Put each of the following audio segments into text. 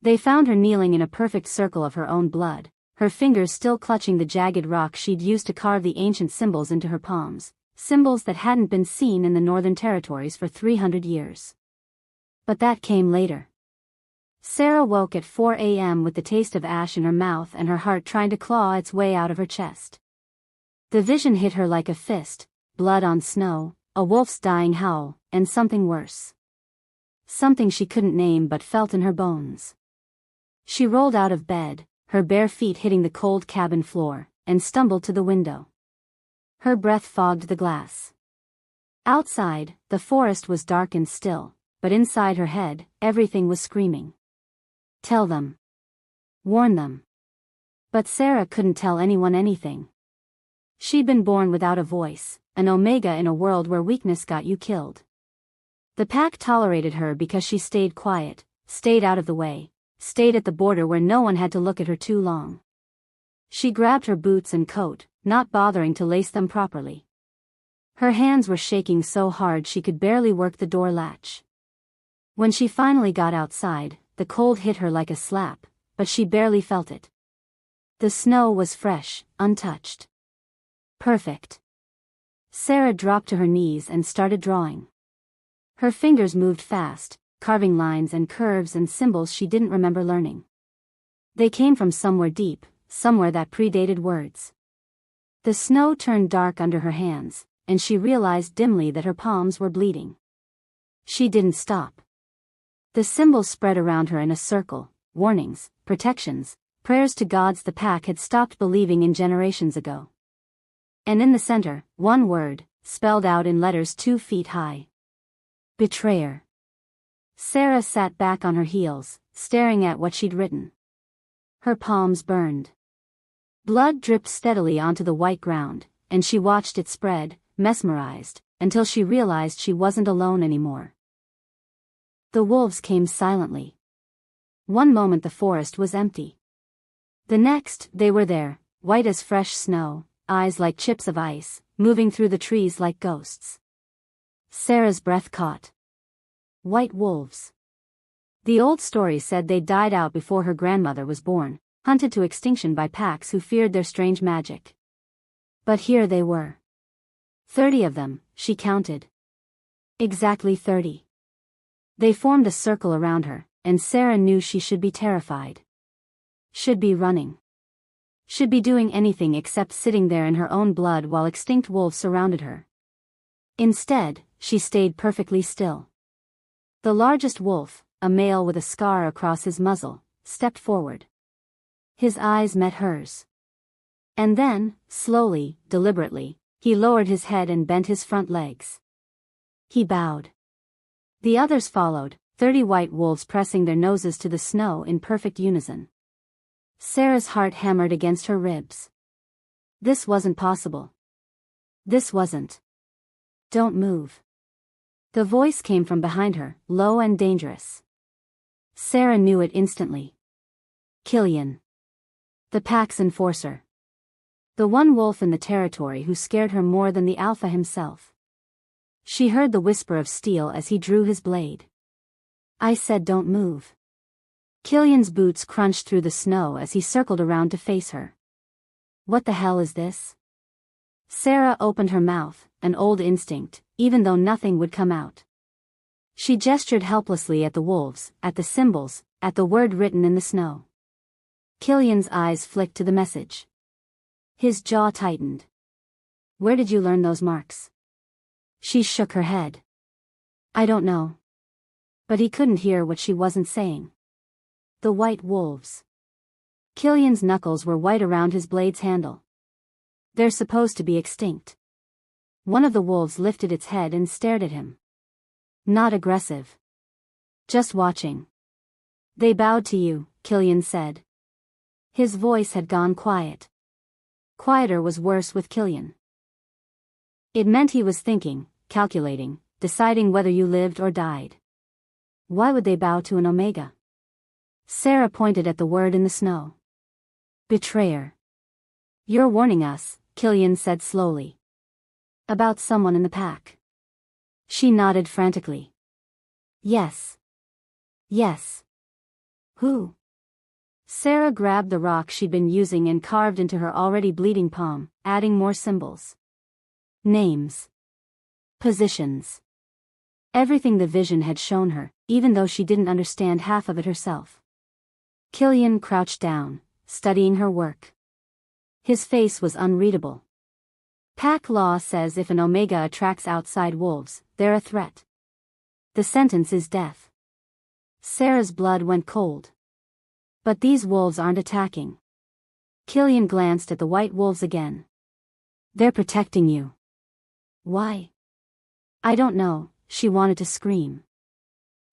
They found her kneeling in a perfect circle of her own blood, her fingers still clutching the jagged rock she'd used to carve the ancient symbols into her palms, symbols that hadn't been seen in the Northern Territories for 300 years. But that came later. Sarah woke at 4 a.m. with the taste of ash in her mouth and her heart trying to claw its way out of her chest. The vision hit her like a fist, blood on snow, a wolf's dying howl, and something worse. Something she couldn't name but felt in her bones. She rolled out of bed, her bare feet hitting the cold cabin floor, and stumbled to the window. Her breath fogged the glass. Outside, the forest was dark and still, but inside her head, everything was screaming. Tell them. Warn them. But Sarah couldn't tell anyone anything. She'd been born without a voice, an Omega in a world where weakness got you killed. The pack tolerated her because she stayed quiet, stayed out of the way, stayed at the border where no one had to look at her too long. She grabbed her boots and coat, not bothering to lace them properly. Her hands were shaking so hard she could barely work the door latch. When she finally got outside, the cold hit her like a slap, but she barely felt it. The snow was fresh, untouched. Perfect. Sarah dropped to her knees and started drawing. Her fingers moved fast, carving lines and curves and symbols she didn't remember learning. They came from somewhere deep, somewhere that predated words. The snow turned dark under her hands, and she realized dimly that her palms were bleeding. She didn't stop. The symbols spread around her in a circle, warnings, protections, prayers to gods the pack had stopped believing in generations ago. And in the center, one word, spelled out in letters 2 feet high. Betrayer. Sarah sat back on her heels, staring at what she'd written. Her palms burned. Blood dripped steadily onto the white ground, and she watched it spread, mesmerized, until she realized she wasn't alone anymore. The wolves came silently. One moment the forest was empty. The next, they were there, white as fresh snow, eyes like chips of ice, moving through the trees like ghosts. Sarah's breath caught. White wolves. The old story said they died out before her grandmother was born, hunted to extinction by packs who feared their strange magic. But here they were. 30 of them, she counted. Exactly 30. They formed a circle around her, and Sarah knew she should be terrified. Should be running. Should be doing anything except sitting there in her own blood while extinct wolves surrounded her. Instead, she stayed perfectly still. The largest wolf, a male with a scar across his muzzle, stepped forward. His eyes met hers. And then, slowly, deliberately, he lowered his head and bent his front legs. He bowed. The others followed, 30 white wolves pressing their noses to the snow in perfect unison. Sarah's heart hammered against her ribs. This wasn't possible. This wasn't. Don't move. The voice came from behind her, low and dangerous. Sarah knew it instantly. Killian. The pack's enforcer. The one wolf in the territory who scared her more than the alpha himself. She heard the whisper of steel as he drew his blade. I said don't move. Killian's boots crunched through the snow as he circled around to face her. What the hell is this? Sarah opened her mouth, an old instinct, even though nothing would come out. She gestured helplessly at the wolves, at the symbols, at the word written in the snow. Killian's eyes flicked to the message. His jaw tightened. Where did you learn those marks? She shook her head. I don't know. But he couldn't hear what she wasn't saying. The white wolves. Killian's knuckles were white around his blade's handle. They're supposed to be extinct. One of the wolves lifted its head and stared at him. Not aggressive. Just watching. They bowed to you, Killian said. His voice had gone quiet. Quieter was worse with Killian. It meant he was thinking, calculating, deciding whether you lived or died. Why would they bow to an Omega? Sarah pointed at the word in the snow. Betrayer. You're warning us, Killian said slowly. About someone in the pack. She nodded frantically. Yes. Yes. Who? Sarah grabbed the rock she'd been using and carved into her already bleeding palm, adding more symbols. Names. Positions. Everything the vision had shown her, even though she didn't understand half of it herself. Killian crouched down, studying her work. His face was unreadable. Pack law says if an Omega attracts outside wolves, they're a threat. The sentence is death. Sarah's blood went cold. But these wolves aren't attacking. Killian glanced at the white wolves again. They're protecting you. Why? I don't know, she wanted to scream.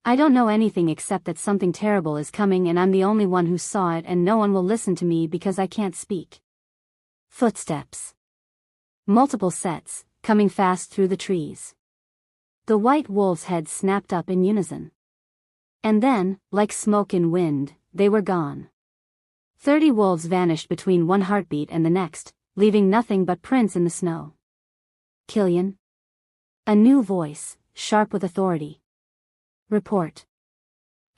I don't know anything except that something terrible is coming and I'm the only one who saw it and no one will listen to me because I can't speak. Footsteps. Multiple sets, coming fast through the trees. The white wolves' heads snapped up in unison. And then, like smoke in wind, they were gone. 30 wolves vanished between one heartbeat and the next, leaving nothing but prints in the snow. Killian? A new voice, sharp with authority. Report.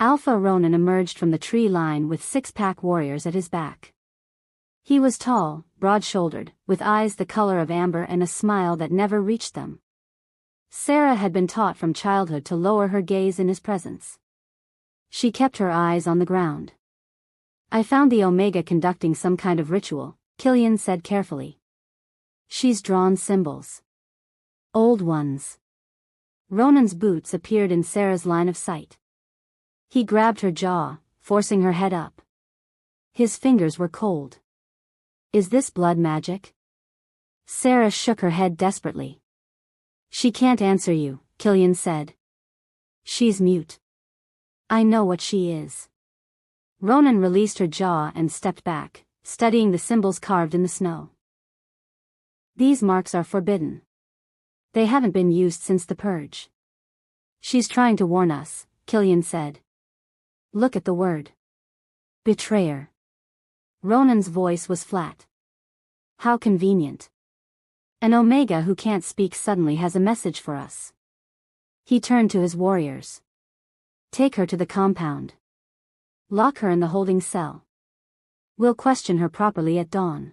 Alpha Ronan emerged from the tree line with 6 pack warriors at his back. He was tall, broad-shouldered, with eyes the color of amber and a smile that never reached them. Sarah had been taught from childhood to lower her gaze in his presence. She kept her eyes on the ground. I found the Omega conducting some kind of ritual, Killian said carefully. She's drawn symbols. Old ones. Ronan's boots appeared in Sarah's line of sight. He grabbed her jaw, forcing her head up. His fingers were cold. Is this blood magic? Sarah shook her head desperately. She can't answer you, Killian said. She's mute. I know what she is. Ronan released her jaw and stepped back, studying the symbols carved in the snow. These marks are forbidden. They haven't been used since the purge. She's trying to warn us, Killian said. Look at the word. Betrayer. Ronan's voice was flat. How convenient. An Omega who can't speak suddenly has a message for us. He turned to his warriors. Take her to the compound. Lock her in the holding cell. We'll question her properly at dawn.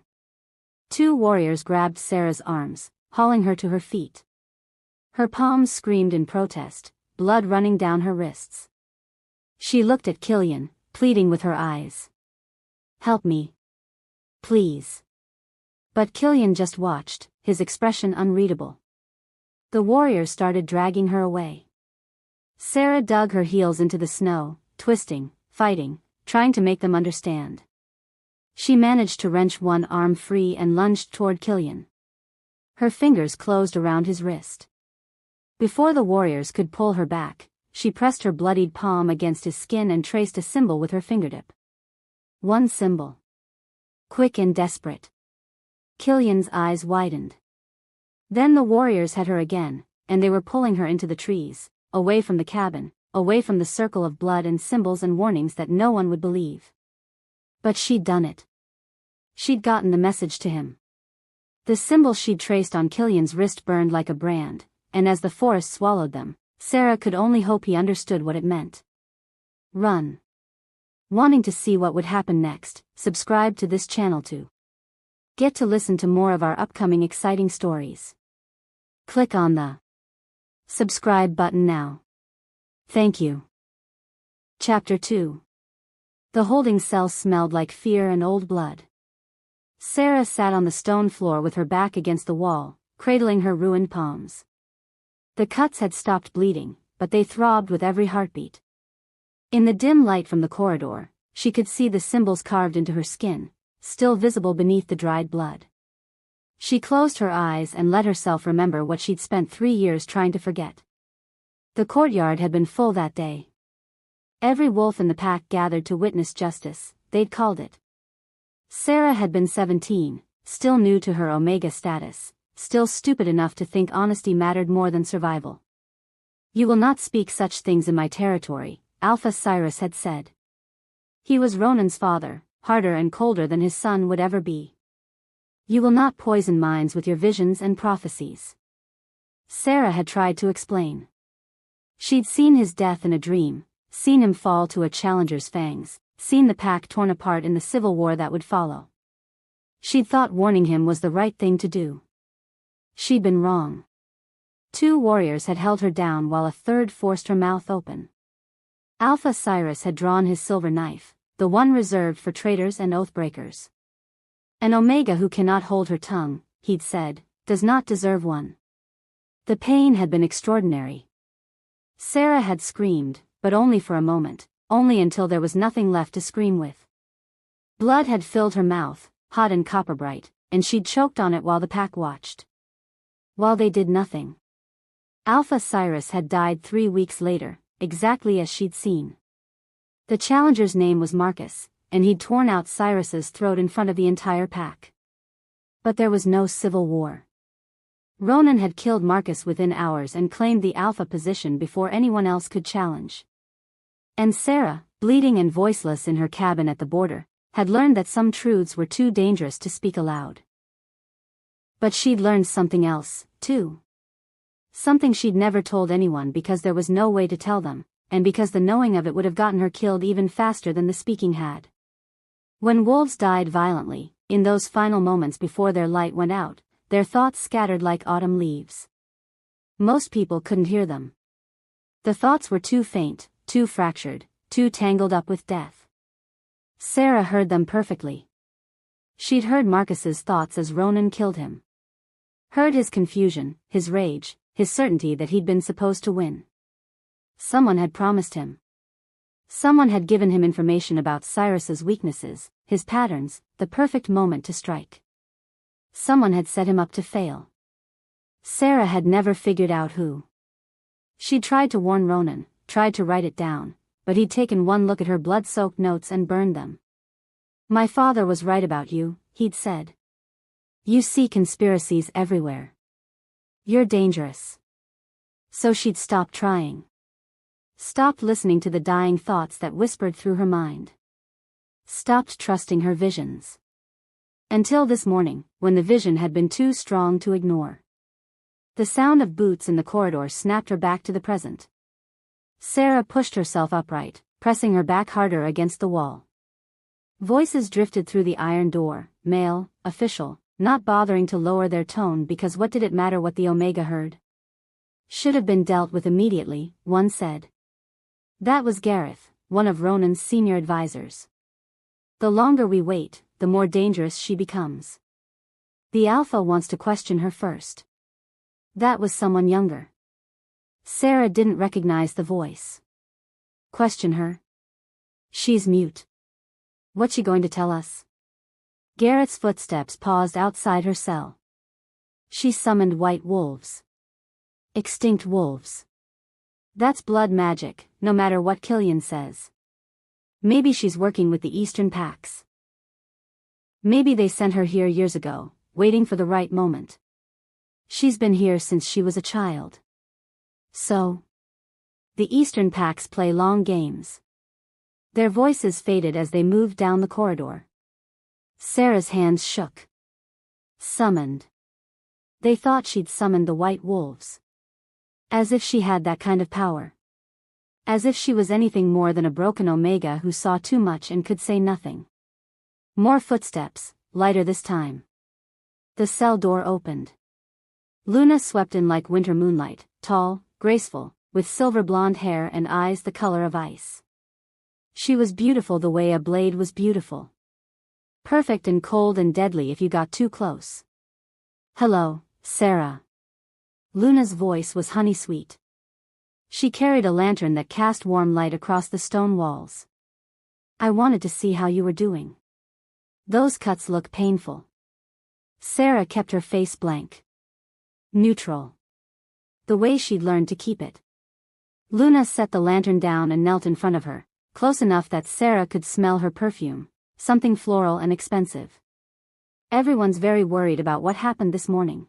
2 warriors grabbed Sarah's arms, hauling her to her feet. Her palms screamed in protest, blood running down her wrists. She looked at Killian, pleading with her eyes. Help me. Please. But Killian just watched, his expression unreadable. The warriors started dragging her away. Sarah dug her heels into the snow, twisting, fighting, trying to make them understand. She managed to wrench one arm free and lunged toward Killian. Her fingers closed around his wrist. Before the warriors could pull her back, she pressed her bloodied palm against his skin and traced a symbol with her fingertip. One symbol. Quick and desperate. Killian's eyes widened. Then the warriors had her again, and they were pulling her into the trees, away from the cabin, away from the circle of blood and symbols and warnings that no one would believe. But she'd done it. She'd gotten the message to him. The symbols she'd traced on Killian's wrist burned like a brand, and as the forest swallowed them, Sarah could only hope he understood what it meant. Run. Wanting to see what would happen next, subscribe to this channel to get to listen to more of our upcoming exciting stories. Click on the subscribe button now. Thank you. Chapter 2. The holding cell smelled like fear and old blood. Sarah sat on the stone floor with her back against the wall, cradling her ruined palms. The cuts had stopped bleeding, but they throbbed with every heartbeat. In the dim light from the corridor, she could see the symbols carved into her skin, still visible beneath the dried blood. She closed her eyes and let herself remember what she'd spent 3 years trying to forget. The courtyard had been full that day. Every wolf in the pack gathered to witness justice, they'd called it. Sarah had been 17, still new to her Omega status, still stupid enough to think honesty mattered more than survival. You will not speak such things in my territory, Alpha Cyrus had said. He was Ronan's father, harder and colder than his son would ever be. You will not poison minds with your visions and prophecies. Sarah had tried to explain. She'd seen his death in a dream, seen him fall to a challenger's fangs, seen the pack torn apart in the civil war that would follow. She'd thought warning him was the right thing to do. She'd been wrong. 2 warriors had held her down while a third forced her mouth open. Alpha Cyrus had drawn his silver knife, the one reserved for traitors and oathbreakers. An Omega who cannot hold her tongue, he'd said, does not deserve one. The pain had been extraordinary. Sarah had screamed, but only for a moment, only until there was nothing left to scream with. Blood had filled her mouth, hot and copper bright, and she'd choked on it while the pack watched. While they did nothing. Alpha Cyrus had died 3 weeks later, exactly as she'd seen. The challenger's name was Marcus, and he'd torn out Cyrus's throat in front of the entire pack. But there was no civil war. Ronan had killed Marcus within hours and claimed the Alpha position before anyone else could challenge. And Sarah, bleeding and voiceless in her cabin at the border, had learned that some truths were too dangerous to speak aloud. But she'd learned something else, too. Something she'd never told anyone because there was no way to tell them, and because the knowing of it would have gotten her killed even faster than the speaking had. When wolves died violently, in those final moments before their light went out, their thoughts scattered like autumn leaves. Most people couldn't hear them. The thoughts were too faint, too fractured, too tangled up with death. Sarah heard them perfectly. She'd heard Marcus's thoughts as Ronan killed him. Heard his confusion, his rage, his certainty that he'd been supposed to win. Someone had promised him. Someone had given him information about Cyrus's weaknesses, his patterns, the perfect moment to strike. Someone had set him up to fail. Sarah had never figured out who. She'd tried to warn Ronan, tried to write it down, but he'd taken one look at her blood-soaked notes and burned them. "My father was right about you," he'd said. "You see conspiracies everywhere. You're dangerous." So she'd stopped trying. Stopped listening to the dying thoughts that whispered through her mind. Stopped trusting her visions. Until this morning, when the vision had been too strong to ignore. The sound of boots in the corridor snapped her back to the present. Sarah pushed herself upright, pressing her back harder against the wall. Voices drifted through the iron door, male, official, not bothering to lower their tone because what did it matter what the Omega heard? Should have been dealt with immediately, one said. That was Gareth, one of Ronan's senior advisors. The longer we wait, the more dangerous she becomes. The Alpha wants to question her first. That was someone younger. Sarah didn't recognize the voice. Question her? She's mute. What's she going to tell us? Gareth's footsteps paused outside her cell. She summoned white wolves. Extinct wolves. That's blood magic, no matter what Killian says. Maybe she's working with the Eastern Pacts. Maybe they sent her here years ago, waiting for the right moment. She's been here since she was a child. So, the Eastern Pacts play long games. Their voices faded as they moved down the corridor. Sarah's hands shook. Summoned. They thought she'd summoned the white wolves. As if she had that kind of power. As if she was anything more than a broken Omega who saw too much and could say nothing. More footsteps, lighter this time. The cell door opened. Luna swept in like winter moonlight, tall, graceful, with silver blonde hair and eyes the color of ice. She was beautiful the way a blade was beautiful. Perfect and cold and deadly if you got too close. "Hello, Sarah." Luna's voice was honey-sweet. She carried a lantern that cast warm light across the stone walls. "I wanted to see how you were doing. Those cuts look painful." Sarah kept her face blank. Neutral. The way she'd learned to keep it. Luna set the lantern down and knelt in front of her, close enough that Sarah could smell her perfume, something floral and expensive. "Everyone's very worried about what happened this morning.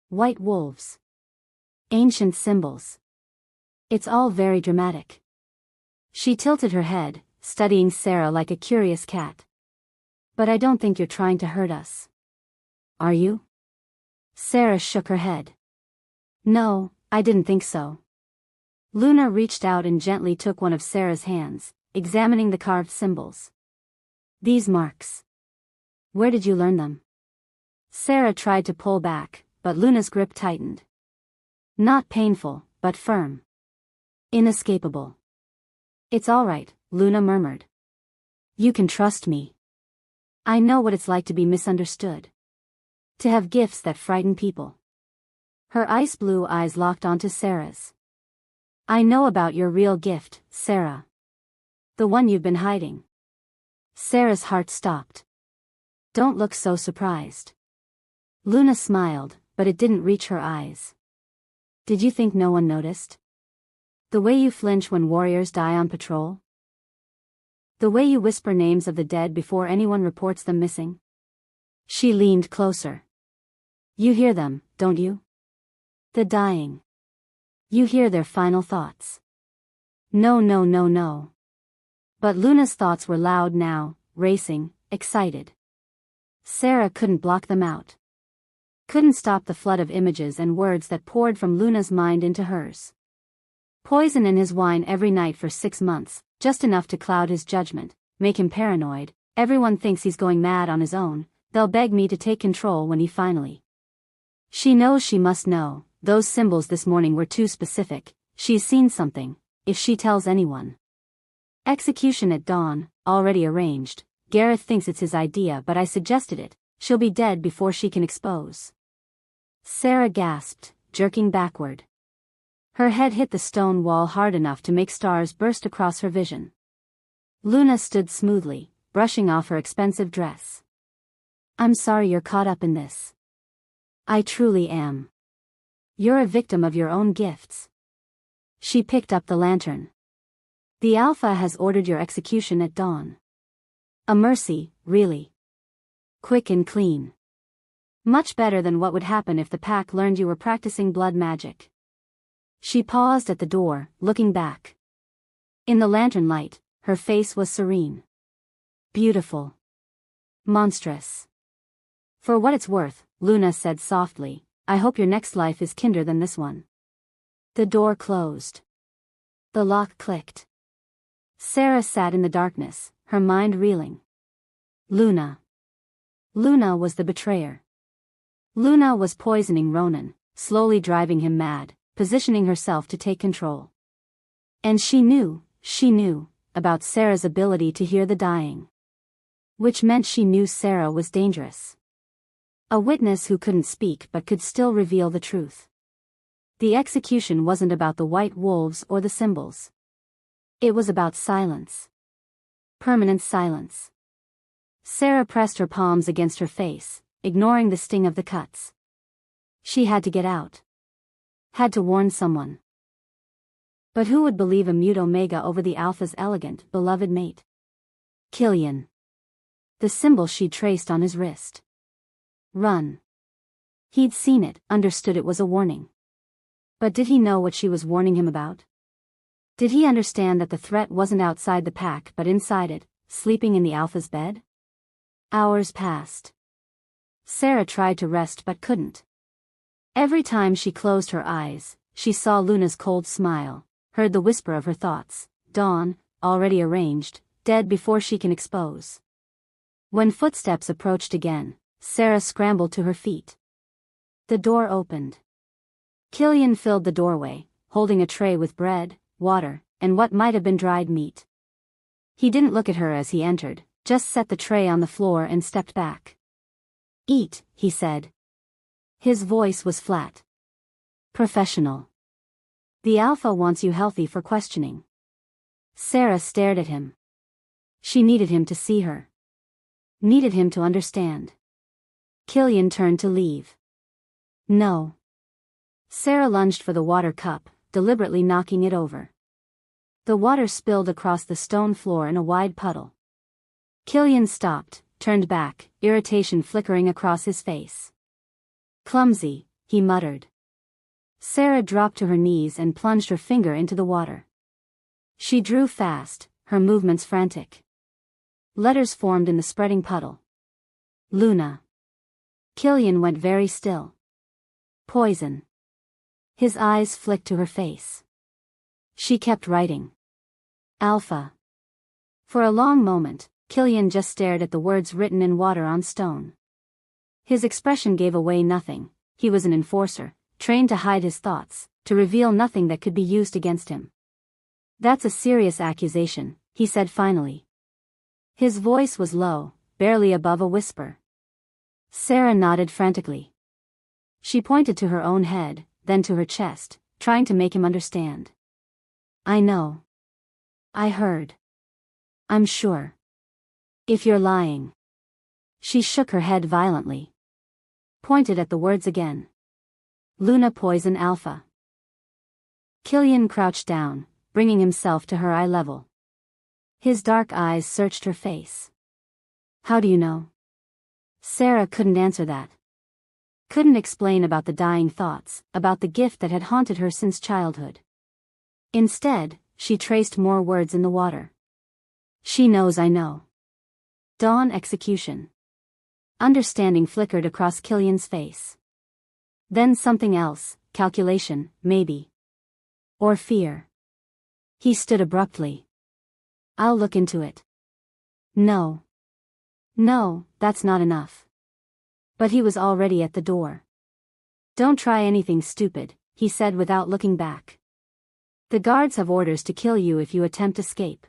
White wolves. Ancient symbols. It's all very dramatic." She tilted her head, studying Sarah like a curious cat. "But I don't think you're trying to hurt us. Are you?" Sarah shook her head. "No, I didn't think so." Luna reached out and gently took one of Sarah's hands, examining the carved symbols. These marks. Where did you learn them? Sarah tried to pull back, but Luna's grip tightened. Not painful, but firm. Inescapable. It's all right, Luna murmured. You can trust me. I know what it's like to be misunderstood. To have gifts that frighten people. Her ice blue eyes locked onto Sarah's. I know about your real gift, Sarah. The one you've been hiding. Sarah's heart stopped. Don't look so surprised. Luna smiled, but it didn't reach her eyes. Did you think no one noticed? The way you flinch when warriors die on patrol? The way you whisper names of the dead before anyone reports them missing? She leaned closer. You hear them, don't you? The dying. You hear their final thoughts. No, no, no, no. But Luna's thoughts were loud now, racing, excited. Sarah couldn't block them out. Couldn't stop the flood of images and words that poured from Luna's mind into hers. Poison in his wine every night for 6 months, just enough to cloud his judgment, make him paranoid. Everyone thinks he's going mad on his own. They'll beg me to take control when he finally. She knows she must know. Those symbols this morning were too specific. She's seen something, if she tells anyone. Execution at dawn, already arranged. Gareth thinks it's his idea, but I suggested it. She'll be dead before she can expose. Sarah gasped, jerking backward. Her head hit the stone wall hard enough to make stars burst across her vision. Luna stood smoothly, brushing off her expensive dress. I'm sorry you're caught up in this. I truly am. You're a victim of your own gifts. She picked up the lantern. The Alpha has ordered your execution at dawn. A mercy, really. Quick and clean. Much better than what would happen if the pack learned you were practicing blood magic. She paused at the door, looking back. In the lantern light, her face was serene. Beautiful. Monstrous. For what it's worth, Luna said softly, I hope your next life is kinder than this one. The door closed. The lock clicked. Sarah sat in the darkness, her mind reeling. Luna. Luna was the betrayer. Luna was poisoning Ronan, slowly driving him mad, positioning herself to take control. And she knew, about Sarah's ability to hear the dying. Which meant she knew Sarah was dangerous. A witness who couldn't speak but could still reveal the truth. The execution wasn't about the white wolves or the symbols. It was about silence. Permanent silence. Sarah pressed her palms against her face, ignoring the sting of the cuts. She had to get out. Had to warn someone. But who would believe a mute Omega over the Alpha's elegant, beloved mate? Killian. The symbol she'd traced on his wrist. Run. He'd seen it, understood it was a warning. But did he know what she was warning him about? Did he understand that the threat wasn't outside the pack but inside it, sleeping in the Alpha's bed? Hours passed. Sarah tried to rest but couldn't. Every time she closed her eyes, she saw Luna's cold smile, heard the whisper of her thoughts, dawn, already arranged, dead before she can expose. When footsteps approached again, Sarah scrambled to her feet. The door opened. Killian filled the doorway, holding a tray with bread, water, and what might have been dried meat. He didn't look at her as he entered, just set the tray on the floor and stepped back. Eat, he said. His voice was flat. Professional. The Alpha wants you healthy for questioning. Sarah stared at him. She needed him to see her. Needed him to understand. Killian turned to leave. No. Sarah lunged for the water cup, deliberately knocking it over. The water spilled across the stone floor in a wide puddle. Killian stopped, turned back, irritation flickering across his face. Clumsy, he muttered. Sarah dropped to her knees and plunged her finger into the water. She drew fast, her movements frantic. Letters formed in the spreading puddle. Luna. Killian went very still. Poison. His eyes flicked to her face. She kept writing. Alpha. For a long moment, Killian just stared at the words written in water on stone. His expression gave away nothing. He was an enforcer, trained to hide his thoughts, to reveal nothing that could be used against him. "That's a serious accusation," he said finally. His voice was low, barely above a whisper. Sarah nodded frantically. She pointed to her own head, then to her chest, trying to make him understand. "I know. I heard. I'm sure. If you're lying." She shook her head violently. Pointed at the words again. "Luna Poison Alpha." Killian crouched down, bringing himself to her eye level. His dark eyes searched her face. "How do you know?" Sarah couldn't answer that. Couldn't explain about the dying thoughts, about the gift that had haunted her since childhood. Instead, she traced more words in the water. "She knows I know." Dawn execution. Understanding flickered across Killian's face. Then something else, calculation, maybe. Or fear. He stood abruptly. "I'll look into it." "No. No, that's not enough." But he was already at the door. "Don't try anything stupid," he said without looking back. "The guards have orders to kill you if you attempt escape."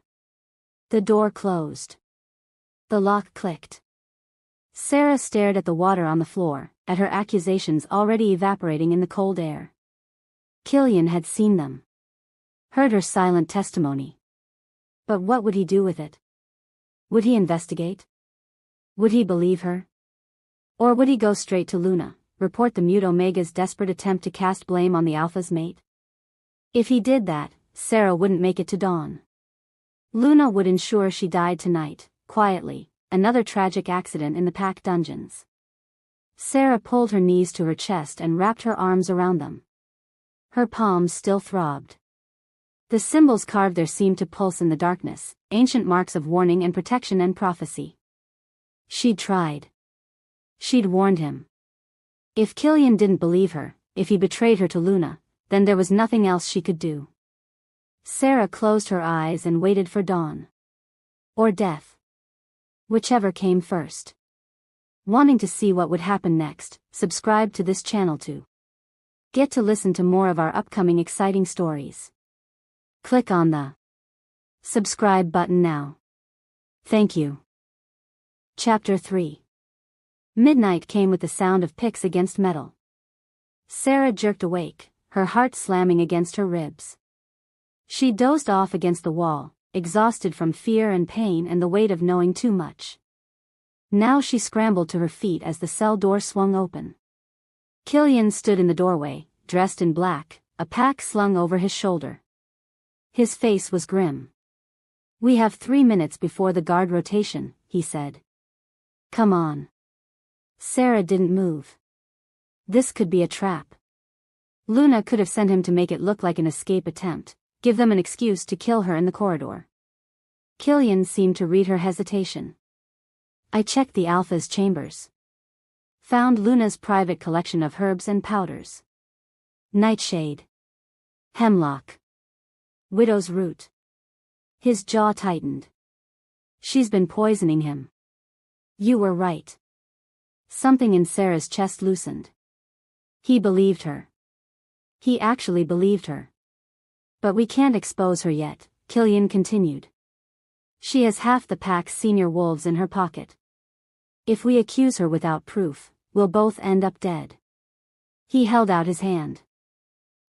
The door closed. The lock clicked. Sarah stared at the water on the floor, at her accusations already evaporating in the cold air. Killian had seen them. Heard her silent testimony. But what would he do with it? Would he investigate? Would he believe her? Or would he go straight to Luna, report the Mute Omega's desperate attempt to cast blame on the Alpha's mate? If he did that, Sarah wouldn't make it to dawn. Luna would ensure she died tonight, quietly, another tragic accident in the pack dungeons. Sarah pulled her knees to her chest and wrapped her arms around them. Her palms still throbbed. The symbols carved there seemed to pulse in the darkness, ancient marks of warning and protection and prophecy. She'd tried. She'd warned him. If Killian didn't believe her, if he betrayed her to Luna, then there was nothing else she could do. Sarah closed her eyes and waited for dawn. Or death. Whichever came first. Wanting to see what would happen next, subscribe to this channel to get to listen to more of our upcoming exciting stories. Click on the subscribe button now. Thank you. Chapter 3. Midnight came with the sound of picks against metal. Sarah jerked awake, her heart slamming against her ribs. She dozed off against the wall, exhausted from fear and pain and the weight of knowing too much. Now she scrambled to her feet as the cell door swung open. Killian stood in the doorway, dressed in black, a pack slung over his shoulder. His face was grim. "We have 3 minutes before the guard rotation," he said. "Come on." Sarah didn't move. This could be a trap. Luna could have sent him to make it look like an escape attempt, give them an excuse to kill her in the corridor. Killian seemed to read her hesitation. "I checked the Alpha's chambers. Found Luna's private collection of herbs and powders. Nightshade. Hemlock. Widow's root." His jaw tightened. "She's been poisoning him." "You were right." Something in Sarah's chest loosened. He believed her. He actually believed her. "But we can't expose her yet," Killian continued. "She has half the pack's senior wolves in her pocket. If we accuse her without proof, we'll both end up dead." He held out his hand.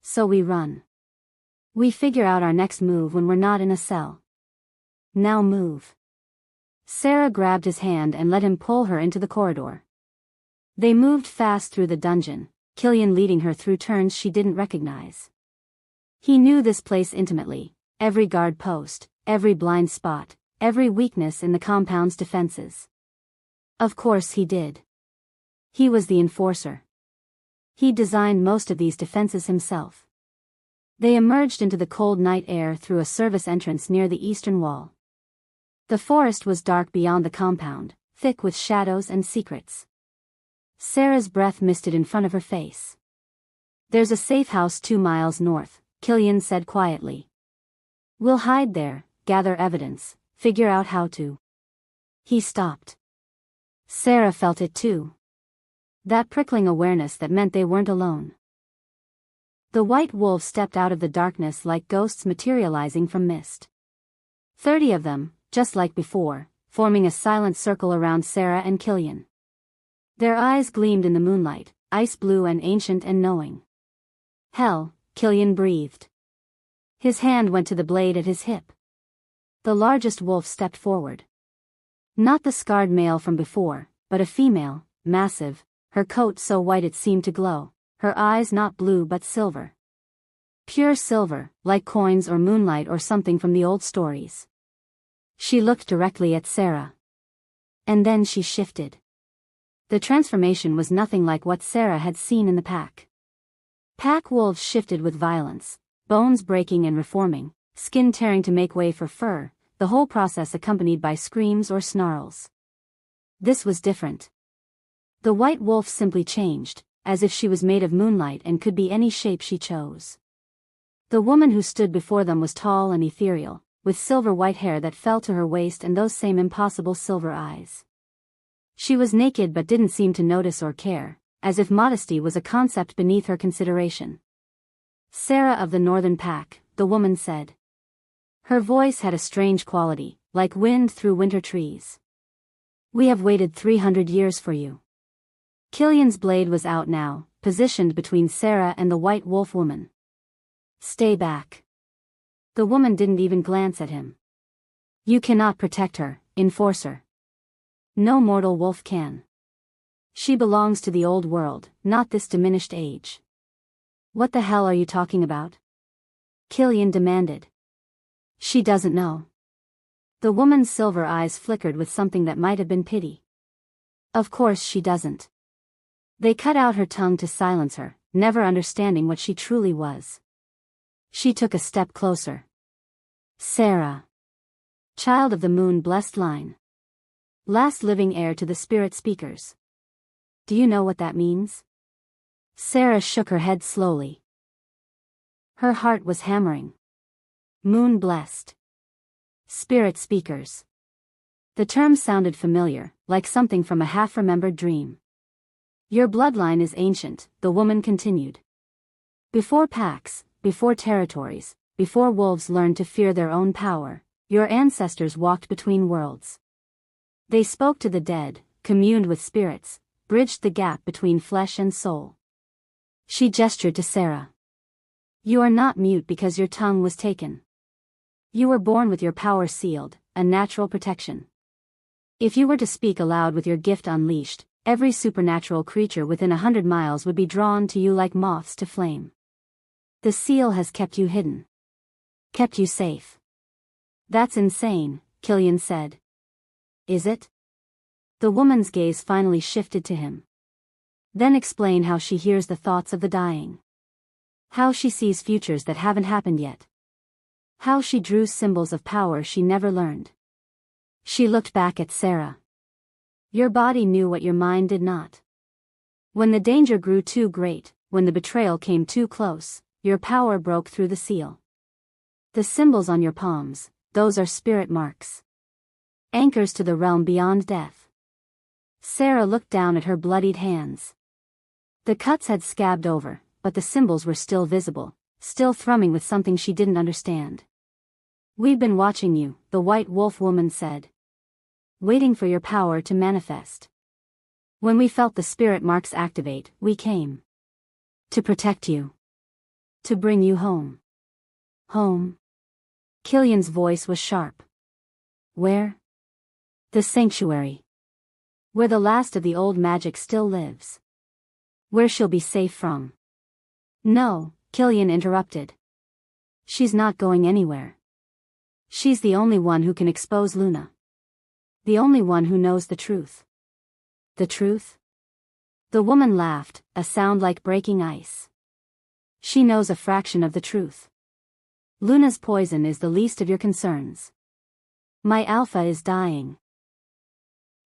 "So we run. We figure out our next move when we're not in a cell. Now move." Sarah grabbed his hand and let him pull her into the corridor. They moved fast through the dungeon, Killian leading her through turns she didn't recognize. He knew this place intimately, every guard post, every blind spot, every weakness in the compound's defenses. Of course he did. He was the enforcer. He designed most of these defenses himself. They emerged into the cold night air through a service entrance near the eastern wall. The forest was dark beyond the compound, thick with shadows and secrets. Sarah's breath misted in front of her face. "There's a safe house 2 miles north," Killian said quietly. "We'll hide there, gather evidence, Figure out how to. He stopped. Sarah felt it too. That prickling awareness that meant they weren't alone. The white wolves stepped out of the darkness like ghosts materializing from mist. 30 of them, just like before, forming a silent circle around Sarah and Killian. Their eyes gleamed in the moonlight, ice blue and ancient and knowing. Hell, Killian breathed. His hand went to the blade at his hip. The largest wolf stepped forward. Not the scarred male from before, but a female, massive, her coat so white it seemed to glow, her eyes not blue but silver. Pure silver, like coins or moonlight or something from the old stories. She looked directly at Sarah. And then she shifted. The transformation was nothing like what Sarah had seen in the pack. Pack wolves shifted with violence, bones breaking and reforming, skin tearing to make way for fur, the whole process accompanied by screams or snarls. This was different. The white wolf simply changed, as if she was made of moonlight and could be any shape she chose. The woman who stood before them was tall and ethereal, with silver white hair that fell to her waist and those same impossible silver eyes. She was naked but didn't seem to notice or care, as if modesty was a concept beneath her consideration. Sarah of the Northern Pack, the woman said. Her voice had a strange quality, like wind through winter trees. We have waited 300 years for you. Killian's blade was out now, positioned between Sarah and the white wolf woman. Stay back. The woman didn't even glance at him. You cannot protect her, enforcer. No mortal wolf can. She belongs to the old world, not this diminished age. What the hell are you talking about? Killian demanded. She doesn't know. The woman's silver eyes flickered with something that might have been pity. Of course she doesn't. They cut out her tongue to silence her, never understanding what she truly was. She took a step closer. Sarah. Child of the moon, blessed line. Last living heir to the spirit speakers. Do you know what that means? Sarah shook her head slowly. Her heart was hammering. Moon blessed. Spirit speakers. The term sounded familiar, like something from a half-remembered dream. Your bloodline is ancient, the woman continued. Before packs, before territories, before wolves learned to fear their own power, your ancestors walked between worlds. They spoke to the dead, communed with spirits, bridged the gap between flesh and soul. She gestured to Sarah. You are not mute because your tongue was taken. You were born with your power sealed, a natural protection. If you were to speak aloud with your gift unleashed, every supernatural creature within 100 miles would be drawn to you like moths to flame. The seal has kept you hidden. Kept you safe. That's insane, Killian said. Is it? The woman's gaze finally shifted to him. Then explain how she hears the thoughts of the dying. How she sees futures that haven't happened yet. How she drew symbols of power she never learned. She looked back at Sarah. Your body knew what your mind did not. When the danger grew too great, when the betrayal came too close, your power broke through the seal. The symbols on your palms, those are spirit marks. Anchors to the realm beyond death. Sarah looked down at her bloodied hands. The cuts had scabbed over, but the symbols were still visible, still thrumming with something she didn't understand. We've been watching you, the white wolf woman said. Waiting for your power to manifest. When we felt the spirit marks activate, we came. To protect you. To bring you home. Home. Killian's voice was sharp. Where? The sanctuary. Where the last of the old magic still lives. Where she'll be safe from. No, Killian interrupted. She's not going anywhere. She's the only one who can expose Luna. The only one who knows the truth. The truth? The woman laughed, a sound like breaking ice. She knows a fraction of the truth. Luna's poison is the least of your concerns. My alpha is dying.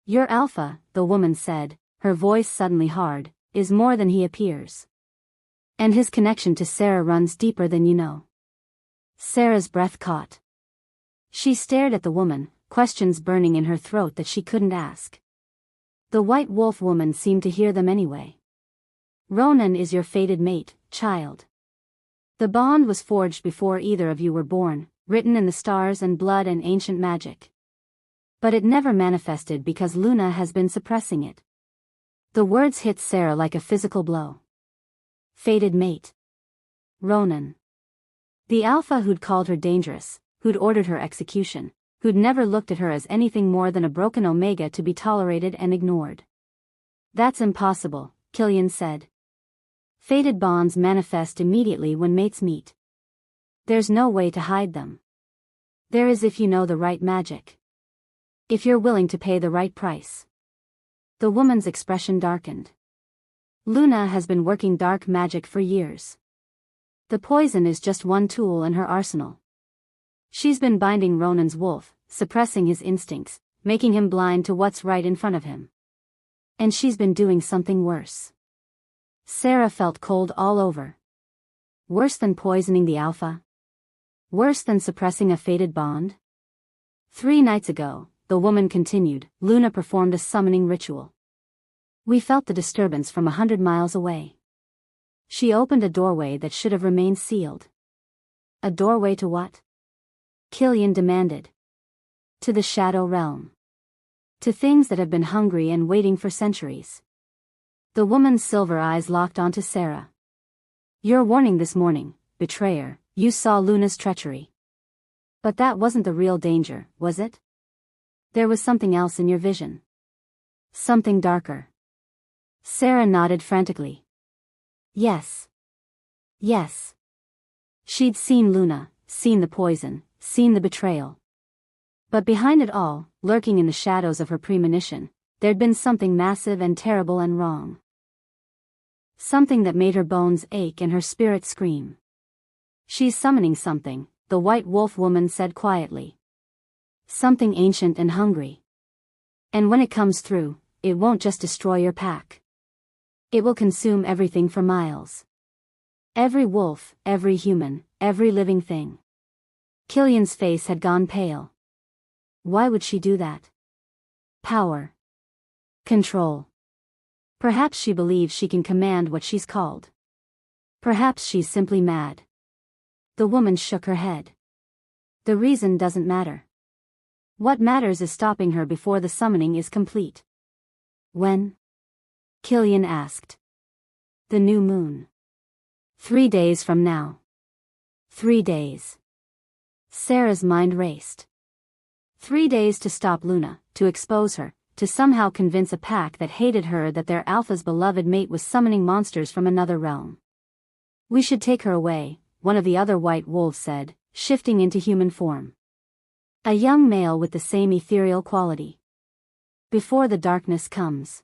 Your alpha, the woman said, her voice suddenly hard, is more than he appears. And his connection to Sarah runs deeper than you know. Sarah's breath caught. She stared at the woman, questions burning in her throat that she couldn't ask. The White Wolf woman seemed to hear them anyway. Ronan is your fated mate, child. The bond was forged before either of you were born, written in the stars and blood and ancient magic. But it never manifested because Luna has been suppressing it. The words hit Sarah like a physical blow. Fated mate. Ronan. The Alpha who'd called her dangerous, who'd ordered her execution, who'd never looked at her as anything more than a broken Omega to be tolerated and ignored. That's impossible, Killian said. Fated bonds manifest immediately when mates meet. There's no way to hide them. There is if you know the right magic. If you're willing to pay the right price. The woman's expression darkened. Luna has been working dark magic for years. The poison is just one tool in her arsenal. She's been binding Ronan's wolf, suppressing his instincts, making him blind to what's right in front of him. And she's been doing something worse. Sarah felt cold all over. Worse than poisoning the Alpha? Worse than suppressing a fated bond? 3 nights ago, the woman continued, Luna performed a summoning ritual. We felt the disturbance from 100 miles away. She opened a doorway that should have remained sealed. A doorway to what? Killian demanded. To the Shadow Realm. To things that have been hungry and waiting for centuries. The woman's silver eyes locked onto Sarah. Your warning this morning, betrayer, you saw Luna's treachery. But that wasn't the real danger, was it? There was something else in your vision. Something darker. Sarah nodded frantically. Yes. Yes. She'd seen Luna, seen the poison, seen the betrayal. But behind it all, lurking in the shadows of her premonition, there'd been something massive and terrible and wrong. Something that made her bones ache and her spirit scream. She's summoning something, the White Wolf woman said quietly. Something ancient and hungry. And when it comes through, it won't just destroy your pack. It will consume everything for miles. Every wolf, every human, every living thing. Killian's face had gone pale. Why would she do that? Power. Control. Perhaps she believes she can command what she's called. Perhaps she's simply mad. The woman shook her head. The reason doesn't matter. What matters is stopping her before the summoning is complete. When? Killian asked. The new moon. 3 days from now. 3 days. Sarah's mind raced. 3 days to stop Luna, to expose her, to somehow convince a pack that hated her that their Alpha's beloved mate was summoning monsters from another realm. We should take her away, one of the other white wolves said, shifting into human form. A young male with the same ethereal quality. Before the darkness comes.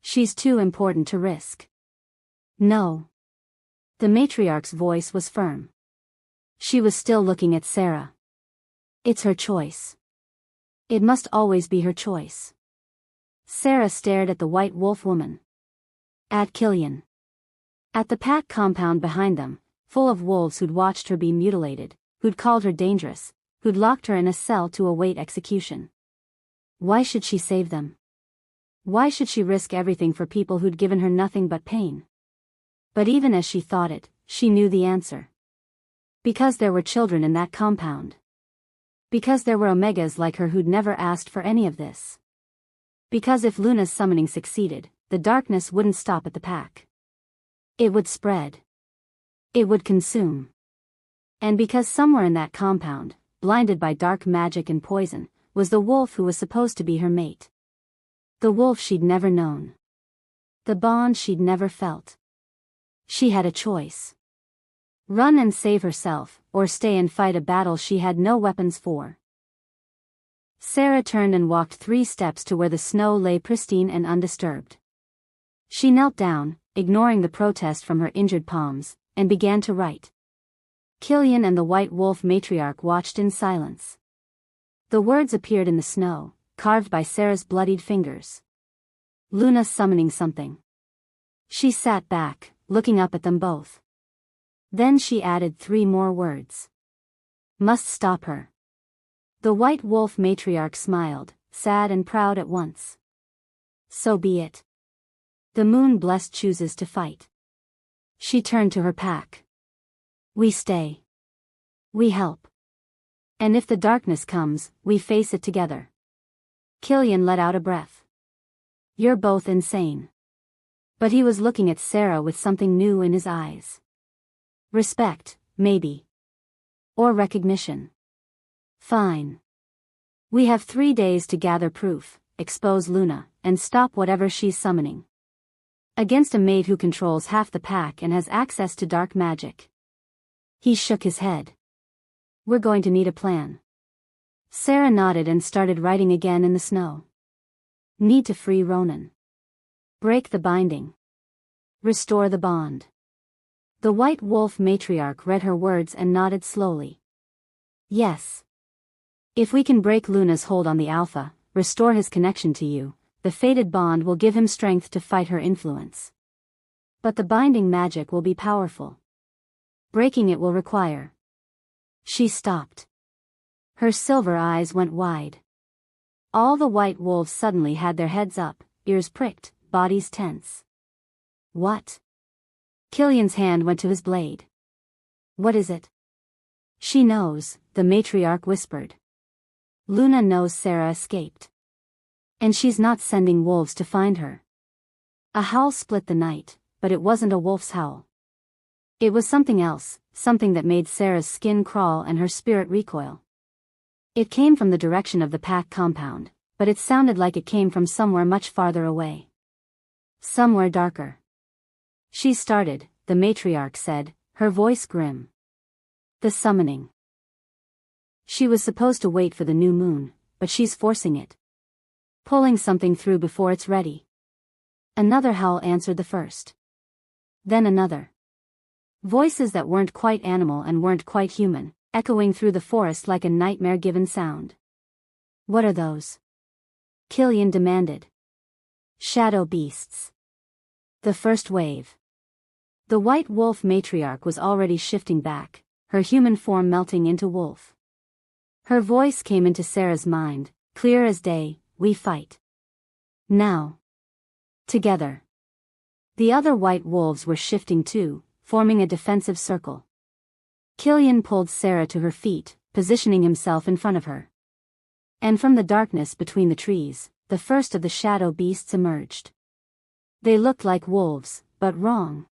She's too important to risk. No. The matriarch's voice was firm. She was still looking at Sarah. It's her choice. It must always be her choice. Sarah stared at the White Wolf woman. At Killian. At the pack compound behind them, full of wolves who'd watched her be mutilated, who'd called her dangerous, who'd locked her in a cell to await execution. Why should she save them? Why should she risk everything for people who'd given her nothing but pain? But even as she thought it, she knew the answer. Because there were children in that compound. Because there were Omegas like her who'd never asked for any of this. Because if Luna's summoning succeeded, the darkness wouldn't stop at the pack. It would spread. It would consume. And because somewhere in that compound, blinded by dark magic and poison, was the wolf who was supposed to be her mate. The wolf she'd never known. The bond she'd never felt. She had a choice. Run and save herself, or stay and fight a battle she had no weapons for. Sarah turned and walked 3 steps to where the snow lay pristine and undisturbed. She knelt down, ignoring the protest from her injured palms, and began to write. Killian and the White Wolf matriarch watched in silence. The words appeared in the snow, carved by Sarah's bloodied fingers. Luna summoning something. She sat back, looking up at them both. Then she added 3 more words. Must stop her. The white wolf matriarch smiled, sad and proud at once. So be it. The moon blessed chooses to fight. She turned to her pack. We stay. We help. And if the darkness comes, we face it together. Killian let out a breath. You're both insane. But he was looking at Sarah with something new in his eyes. Respect, maybe. Or recognition. Fine. We have 3 days to gather proof, expose Luna, and stop whatever she's summoning. Against a mate who controls half the pack and has access to dark magic. He shook his head. We're going to need a plan. Sarah nodded and started writing again in the snow. Need to free Ronan. Break the binding. Restore the bond. The white wolf matriarch read her words and nodded slowly. Yes. If we can break Luna's hold on the Alpha, restore his connection to you, the fated bond will give him strength to fight her influence. But the binding magic will be powerful. Breaking it will require. She stopped. Her silver eyes went wide. All the white wolves suddenly had their heads up, ears pricked, bodies tense. What? Killian's hand went to his blade. What is it? She knows, the matriarch whispered. Luna knows Sarah escaped. And she's not sending wolves to find her. A howl split the night, but it wasn't a wolf's howl. It was something else, something that made Sarah's skin crawl and her spirit recoil. It came from the direction of the pack compound, but it sounded like it came from somewhere much farther away. Somewhere darker. She started, the matriarch said, her voice grim. The summoning. She was supposed to wait for the new moon, but she's forcing it. Pulling something through before it's ready. Another howl answered the first. Then another. Voices that weren't quite animal and weren't quite human, echoing through the forest like a nightmare-given sound. What are those? Killian demanded. Shadow beasts. The first wave. The white wolf matriarch was already shifting back, her human form melting into wolf. Her voice came into Sarah's mind, clear as day, we fight. Now. Together. The other white wolves were shifting too, forming a defensive circle. Killian pulled Sarah to her feet, positioning himself in front of her. And from the darkness between the trees, the first of the shadow beasts emerged. They looked like wolves, but wrong.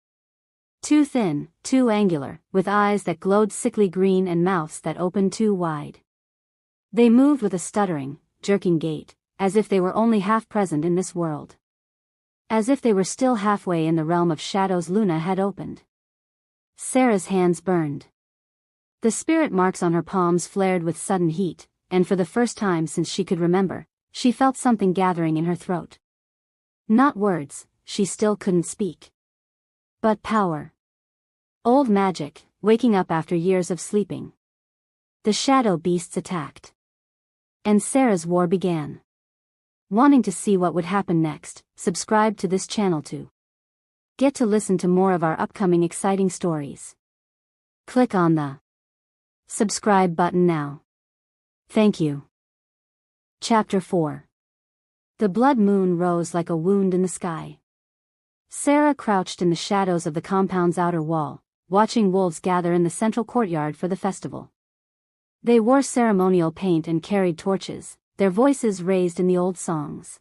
Too thin, too angular, with eyes that glowed sickly green and mouths that opened too wide. They moved with a stuttering, jerking gait, as if they were only half present in this world. As if they were still halfway in the realm of shadows Luna had opened. Sarah's hands burned. The spirit marks on her palms flared with sudden heat, and for the first time since she could remember, she felt something gathering in her throat. Not words, she still couldn't speak. But power. Old magic, waking up after years of sleeping. The shadow beasts attacked. And Sarah's war began. Wanting to see what would happen next, subscribe to this channel to get to listen to more of our upcoming exciting stories. Click on the subscribe button now. Thank you. Chapter 4. The blood moon rose like a wound in the sky. Sarah crouched in the shadows of the compound's outer wall, watching wolves gather in the central courtyard for the festival. They wore ceremonial paint and carried torches, their voices raised in the old songs.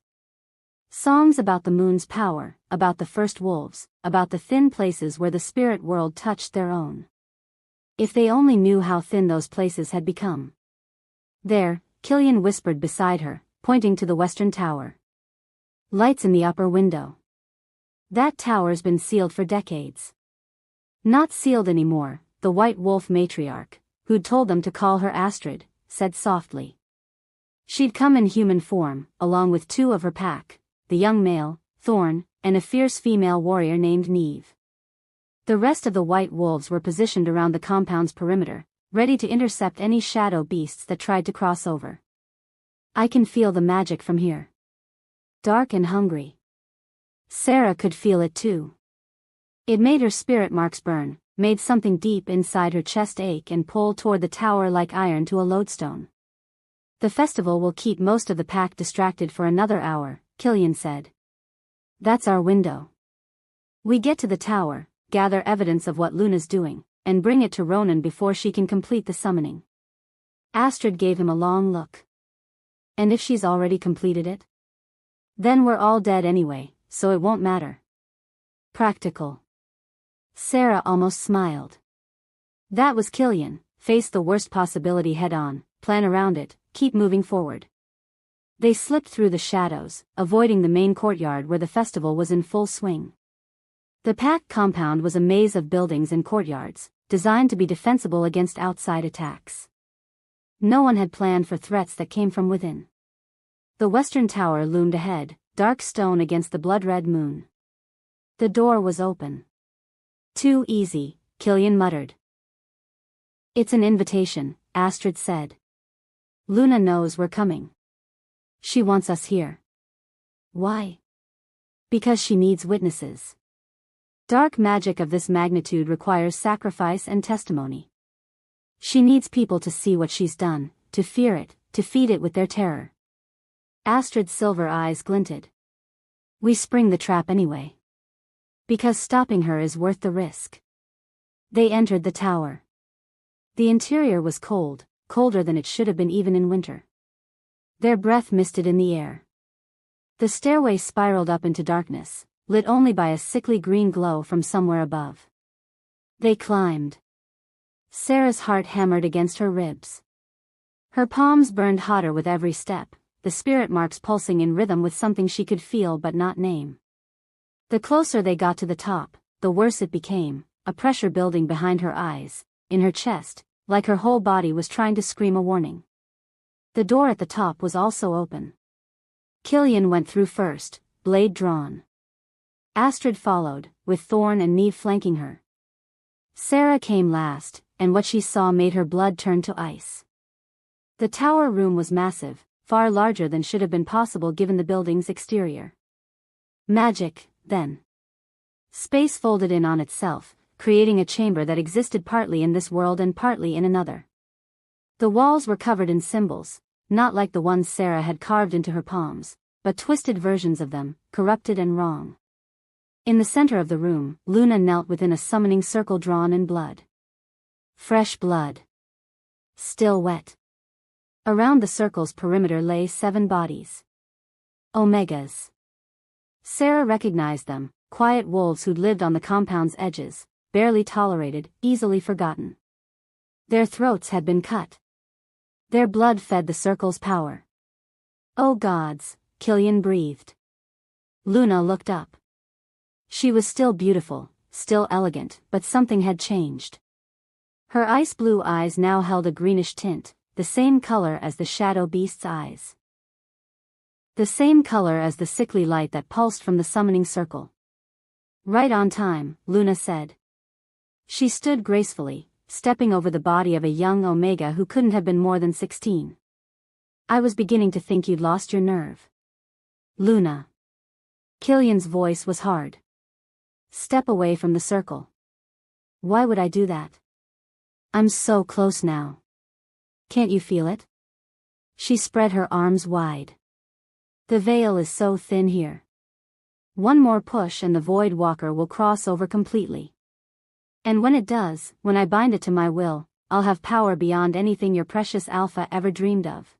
Songs about the moon's power, about the first wolves, about the thin places where the spirit world touched their own. If they only knew how thin those places had become. There, Killian whispered beside her, pointing to the western tower. Lights in the upper window. That tower's been sealed for decades. Not sealed anymore, the white wolf matriarch, who'd told them to call her Astrid, said softly. She'd come in human form, along with 2 of her pack, the young male, Thorn, and a fierce female warrior named Neve. The rest of the white wolves were positioned around the compound's perimeter, ready to intercept any shadow beasts that tried to cross over. I can feel the magic from here. Dark and hungry. Sarah could feel it too. It made her spirit marks burn, made something deep inside her chest ache and pull toward the tower like iron to a lodestone. The festival will keep most of the pack distracted for another hour, Killian said. That's our window. We get to the tower, gather evidence of what Luna's doing, and bring it to Ronan before she can complete the summoning. Astrid gave him a long look. And if she's already completed it? Then we're all dead anyway, so it won't matter. Practical. Sarah almost smiled. That was Killian. Face the worst possibility head-on, plan around it, keep moving forward. They slipped through the shadows, avoiding the main courtyard where the festival was in full swing. The pack compound was a maze of buildings and courtyards, designed to be defensible against outside attacks. No one had planned for threats that came from within. The western tower loomed ahead, dark stone against the blood-red moon. The door was open. Too easy, Killian muttered. It's an invitation, Astrid said. Luna knows we're coming. She wants us here. Why? Because she needs witnesses. Dark magic of this magnitude requires sacrifice and testimony. She needs people to see what she's done, to fear it, to feed it with their terror. Astrid's silver eyes glinted. We spring the trap anyway. Because stopping her is worth the risk. They entered the tower. The interior was cold, colder than it should have been even in winter. Their breath misted in the air. The stairway spiraled up into darkness, lit only by a sickly green glow from somewhere above. They climbed. Sarah's heart hammered against her ribs. Her palms burned hotter with every step, the spirit marks pulsing in rhythm with something she could feel but not name. The closer they got to the top, the worse it became, a pressure building behind her eyes, in her chest, like her whole body was trying to scream a warning. The door at the top was also open. Killian went through first, blade drawn. Astrid followed, with Thorn and Neve flanking her. Sarah came last, and what she saw made her blood turn to ice. The tower room was massive, far larger than should have been possible given the building's exterior. Magic, then. Space folded in on itself, creating a chamber that existed partly in this world and partly in another. The walls were covered in symbols, not like the ones Sarah had carved into her palms, but twisted versions of them, corrupted and wrong. In the center of the room, Luna knelt within a summoning circle drawn in blood. Fresh blood. Still wet. Around the circle's perimeter lay 7 bodies. Omegas. Sarah recognized them, quiet wolves who'd lived on the compound's edges, barely tolerated, easily forgotten. Their throats had been cut. Their blood fed the circle's power. Oh gods, Killian breathed. Luna looked up. She was still beautiful, still elegant, but something had changed. Her ice-blue eyes now held a greenish tint, the same color as the shadow beast's eyes. The same color as the sickly light that pulsed from the summoning circle. Right on time, Luna said. She stood gracefully, stepping over the body of a young Omega who couldn't have been more than 16. I was beginning to think you'd lost your nerve. Luna. Killian's voice was hard. Step away from the circle. Why would I do that? I'm so close now. Can't you feel it? She spread her arms wide. The veil is so thin here. One more push and the Void Walker will cross over completely. And when it does, when I bind it to my will, I'll have power beyond anything your precious Alpha ever dreamed of.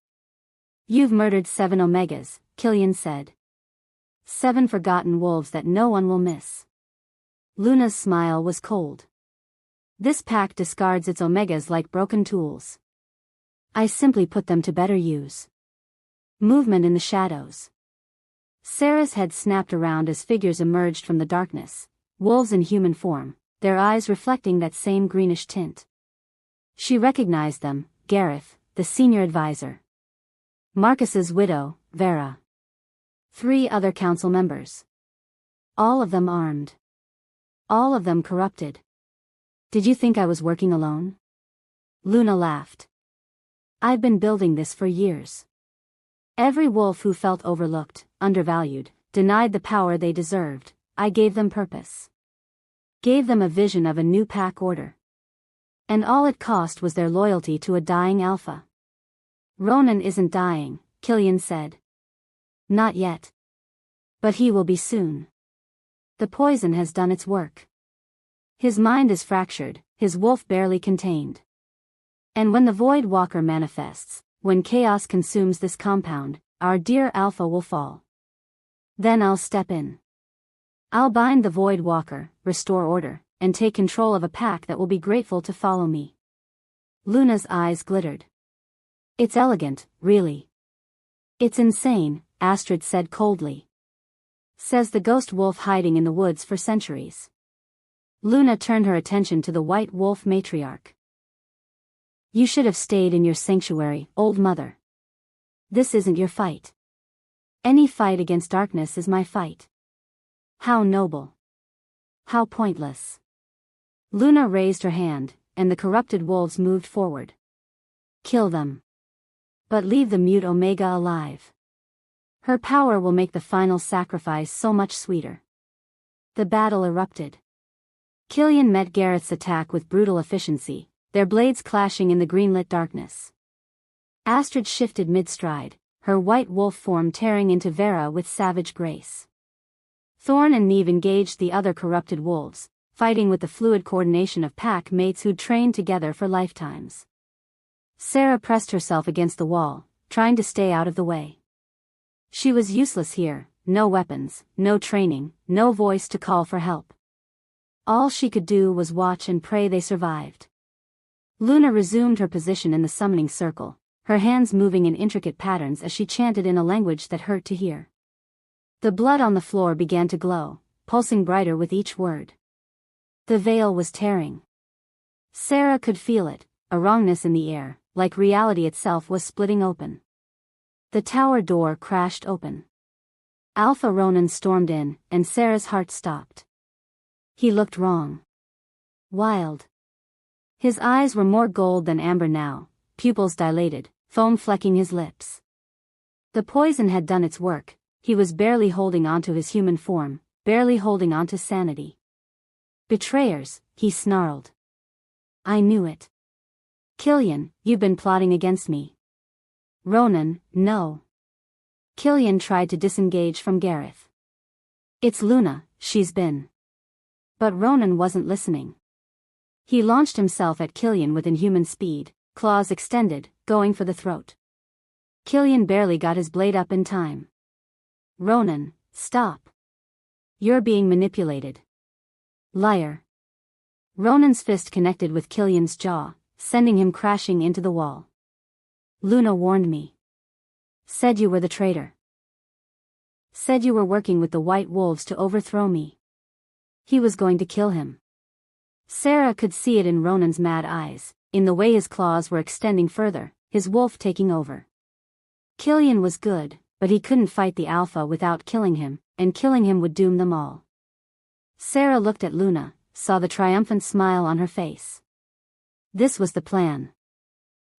You've murdered 7 Omegas, Killian said. 7 forgotten wolves that no one will miss. Luna's smile was cold. This pack discards its Omegas like broken tools. I simply put them to better use. Movement in the shadows. Sarah's head snapped around as figures emerged from the darkness, wolves in human form, their eyes reflecting that same greenish tint. She recognized them, Gareth, the senior advisor. Marcus's widow, Vera. 3 other council members. All of them armed. All of them corrupted. Did you think I was working alone? Luna laughed. I've been building this for years. Every wolf who felt overlooked, undervalued, denied the power they deserved, I gave them purpose. Gave them a vision of a new pack order. And all it cost was their loyalty to a dying Alpha. Ronan isn't dying, Killian said. Not yet. But he will be soon. The poison has done its work. His mind is fractured, his wolf barely contained. And when the Void Walker manifests, when chaos consumes this compound, our dear Alpha will fall. Then I'll step in. I'll bind the Void Walker, restore order, and take control of a pack that will be grateful to follow me. Luna's eyes glittered. It's elegant, really. It's insane, Astrid said coldly. Says the ghost wolf hiding in the woods for centuries. Luna turned her attention to the white wolf matriarch. You should have stayed in your sanctuary, old mother. This isn't your fight. Any fight against darkness is my fight. How noble. How pointless. Luna raised her hand, and the corrupted wolves moved forward. Kill them. But leave the mute Omega alive. Her power will make the final sacrifice so much sweeter. The battle erupted. Killian met Gareth's attack with brutal efficiency, their blades clashing in the greenlit darkness. Astrid shifted mid-stride, her white wolf form tearing into Vera with savage grace. Thorn and Neve engaged the other corrupted wolves, fighting with the fluid coordination of pack mates who'd trained together for lifetimes. Sarah pressed herself against the wall, trying to stay out of the way. She was useless here, no weapons, no training, no voice to call for help. All she could do was watch and pray they survived. Luna resumed her position in the summoning circle, her hands moving in intricate patterns as she chanted in a language that hurt to hear. The blood on the floor began to glow, pulsing brighter with each word. The veil was tearing. Sarah could feel it, a wrongness in the air, like reality itself was splitting open. The tower door crashed open. Alpha Ronan stormed in, and Sarah's heart stopped. He looked wrong. Wild. His eyes were more gold than amber now, pupils dilated, foam flecking his lips. The poison had done its work, he was barely holding onto his human form, barely holding onto sanity. Betrayers, he snarled. I knew it. Killian, you've been plotting against me. Ronan, no. Killian tried to disengage from Gareth. It's Luna, she's been. But Ronan wasn't listening. He launched himself at Killian with inhuman speed, claws extended, going for the throat. Killian barely got his blade up in time. Ronan, stop. You're being manipulated. Liar. Ronan's fist connected with Killian's jaw, sending him crashing into the wall. Luna warned me. Said you were the traitor. Said you were working with the White Wolves to overthrow me. He was going to kill him. Sarah could see it in Ronan's mad eyes, in the way his claws were extending further, his wolf taking over. Killian was good, but he couldn't fight the Alpha without killing him, and killing him would doom them all. Sarah looked at Luna, saw the triumphant smile on her face. This was the plan.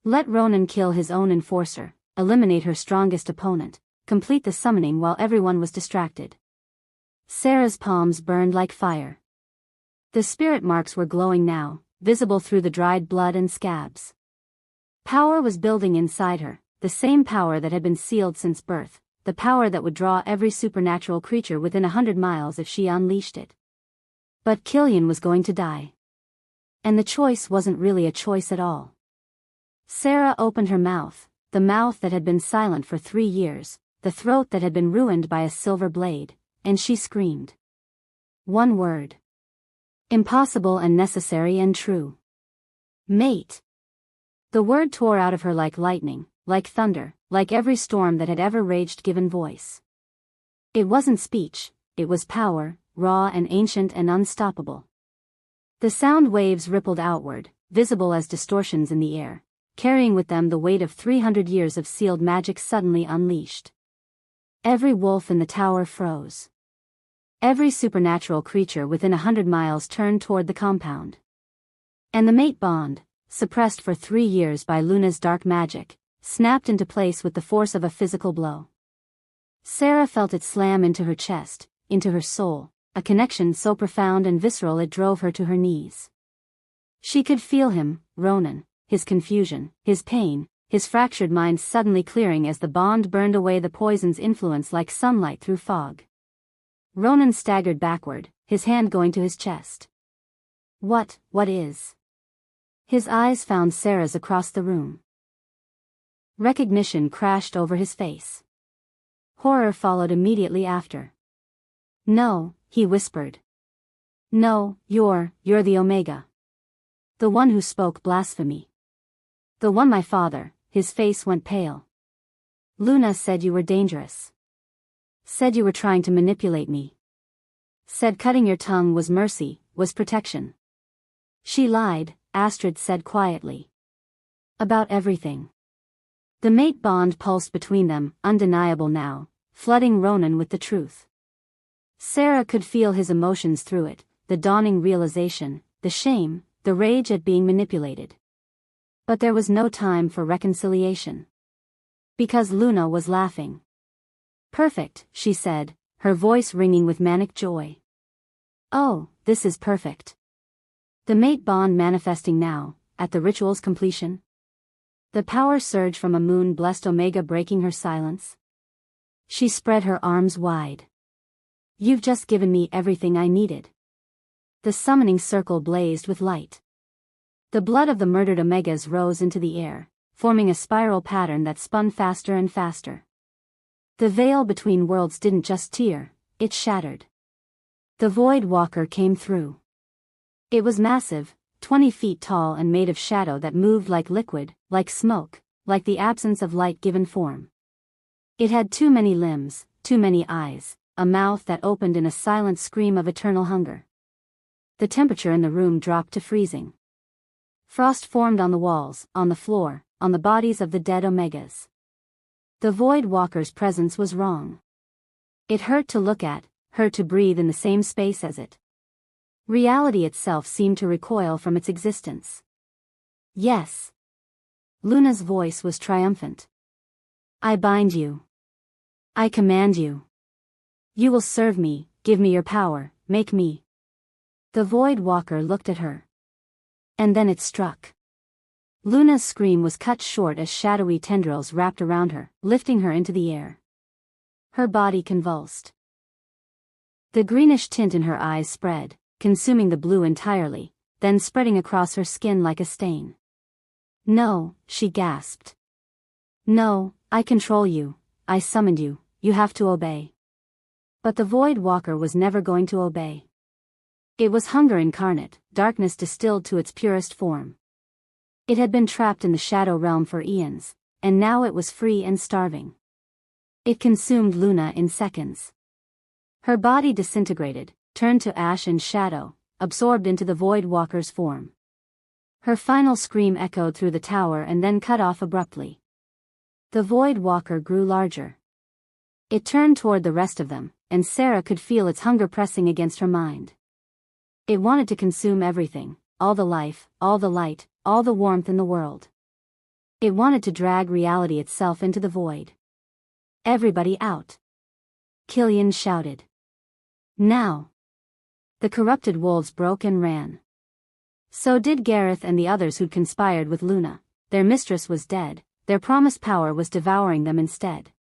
Let Ronan kill his own enforcer, eliminate her strongest opponent, complete the summoning while everyone was distracted. Sarah's palms burned like fire. The spirit marks were glowing now, visible through the dried blood and scabs. Power was building inside her, the same power that had been sealed since birth, the power that would draw every supernatural creature within 100 miles if she unleashed it. But Killian was going to die. And the choice wasn't really a choice at all. Sarah opened her mouth, the mouth that had been silent for 3 years, the throat that had been ruined by a silver blade, and she screamed. One word. Impossible and necessary and true. Mate. The word tore out of her like lightning, like thunder, like every storm that had ever raged given voice. It wasn't speech, it was power, raw and ancient and unstoppable. The sound waves rippled outward, visible as distortions in the air, carrying with them the weight of 300 years of sealed magic suddenly unleashed. Every wolf in the tower froze. Every supernatural creature within 100 miles turned toward the compound. And the mate bond, suppressed for 3 years by Luna's dark magic, snapped into place with the force of a physical blow. Sarah felt it slam into her chest, into her soul, a connection so profound and visceral it drove her to her knees. She could feel him, Ronan, his confusion, his pain, his fractured mind suddenly clearing as the bond burned away the poison's influence like sunlight through fog. Ronan staggered backward, his hand going to his chest. What is? His eyes found Sarah's across the room. Recognition crashed over his face. Horror followed immediately after. No, he whispered. No, you're the Omega. The one who spoke blasphemy. The one my father. His face went pale. Luna said you were dangerous. Said you were trying to manipulate me. Said cutting your tongue was mercy, was protection. She lied, Astrid said quietly. About everything. The mate bond pulsed between them, undeniable now, flooding Ronan with the truth. Sarah could feel his emotions through it, the dawning realization, the shame, the rage at being manipulated. But there was no time for reconciliation. Because Luna was laughing. Perfect, she said, her voice ringing with manic joy. Oh, this is perfect. The mate bond manifesting now, at the ritual's completion. The power surge from a moon-blessed Omega breaking her silence. She spread her arms wide. You've just given me everything I needed. The summoning circle blazed with light. The blood of the murdered Omegas rose into the air, forming a spiral pattern that spun faster and faster. The veil between worlds didn't just tear, it shattered. The Void Walker came through. It was massive, 20 feet tall and made of shadow that moved like liquid, like smoke, like the absence of light given form. It had too many limbs, too many eyes, a mouth that opened in a silent scream of eternal hunger. The temperature in the room dropped to freezing. Frost formed on the walls, on the floor, on the bodies of the dead Omegas. The Void Walker's presence was wrong. It hurt to look at, hurt to breathe in the same space as it. Reality itself seemed to recoil from its existence. Yes. Luna's voice was triumphant. I bind you. I command you. You will serve me, give me your power, make me. The Void Walker looked at her. And then it struck. Luna's scream was cut short as shadowy tendrils wrapped around her, lifting her into the air. Her body convulsed. The greenish tint in her eyes spread, consuming the blue entirely, then spreading across her skin like a stain. No, she gasped. No, I control you, I summoned you, you have to obey. But the Void Walker was never going to obey. It was hunger incarnate, darkness distilled to its purest form. It had been trapped in the shadow realm for eons, and now it was free and starving. It consumed Luna in seconds. Her body disintegrated, turned to ash and shadow, absorbed into the Void Walker's form. Her final scream echoed through the tower and then cut off abruptly. The Void Walker grew larger. It turned toward the rest of them, and Sarah could feel its hunger pressing against her mind. It wanted to consume everything, all the life, all the light, all the warmth in the world. It wanted to drag reality itself into the void. Everybody out! Killian shouted. Now! The corrupted wolves broke and ran. So did Gareth and the others who'd conspired with Luna. Their mistress was dead, their promised power was devouring them instead.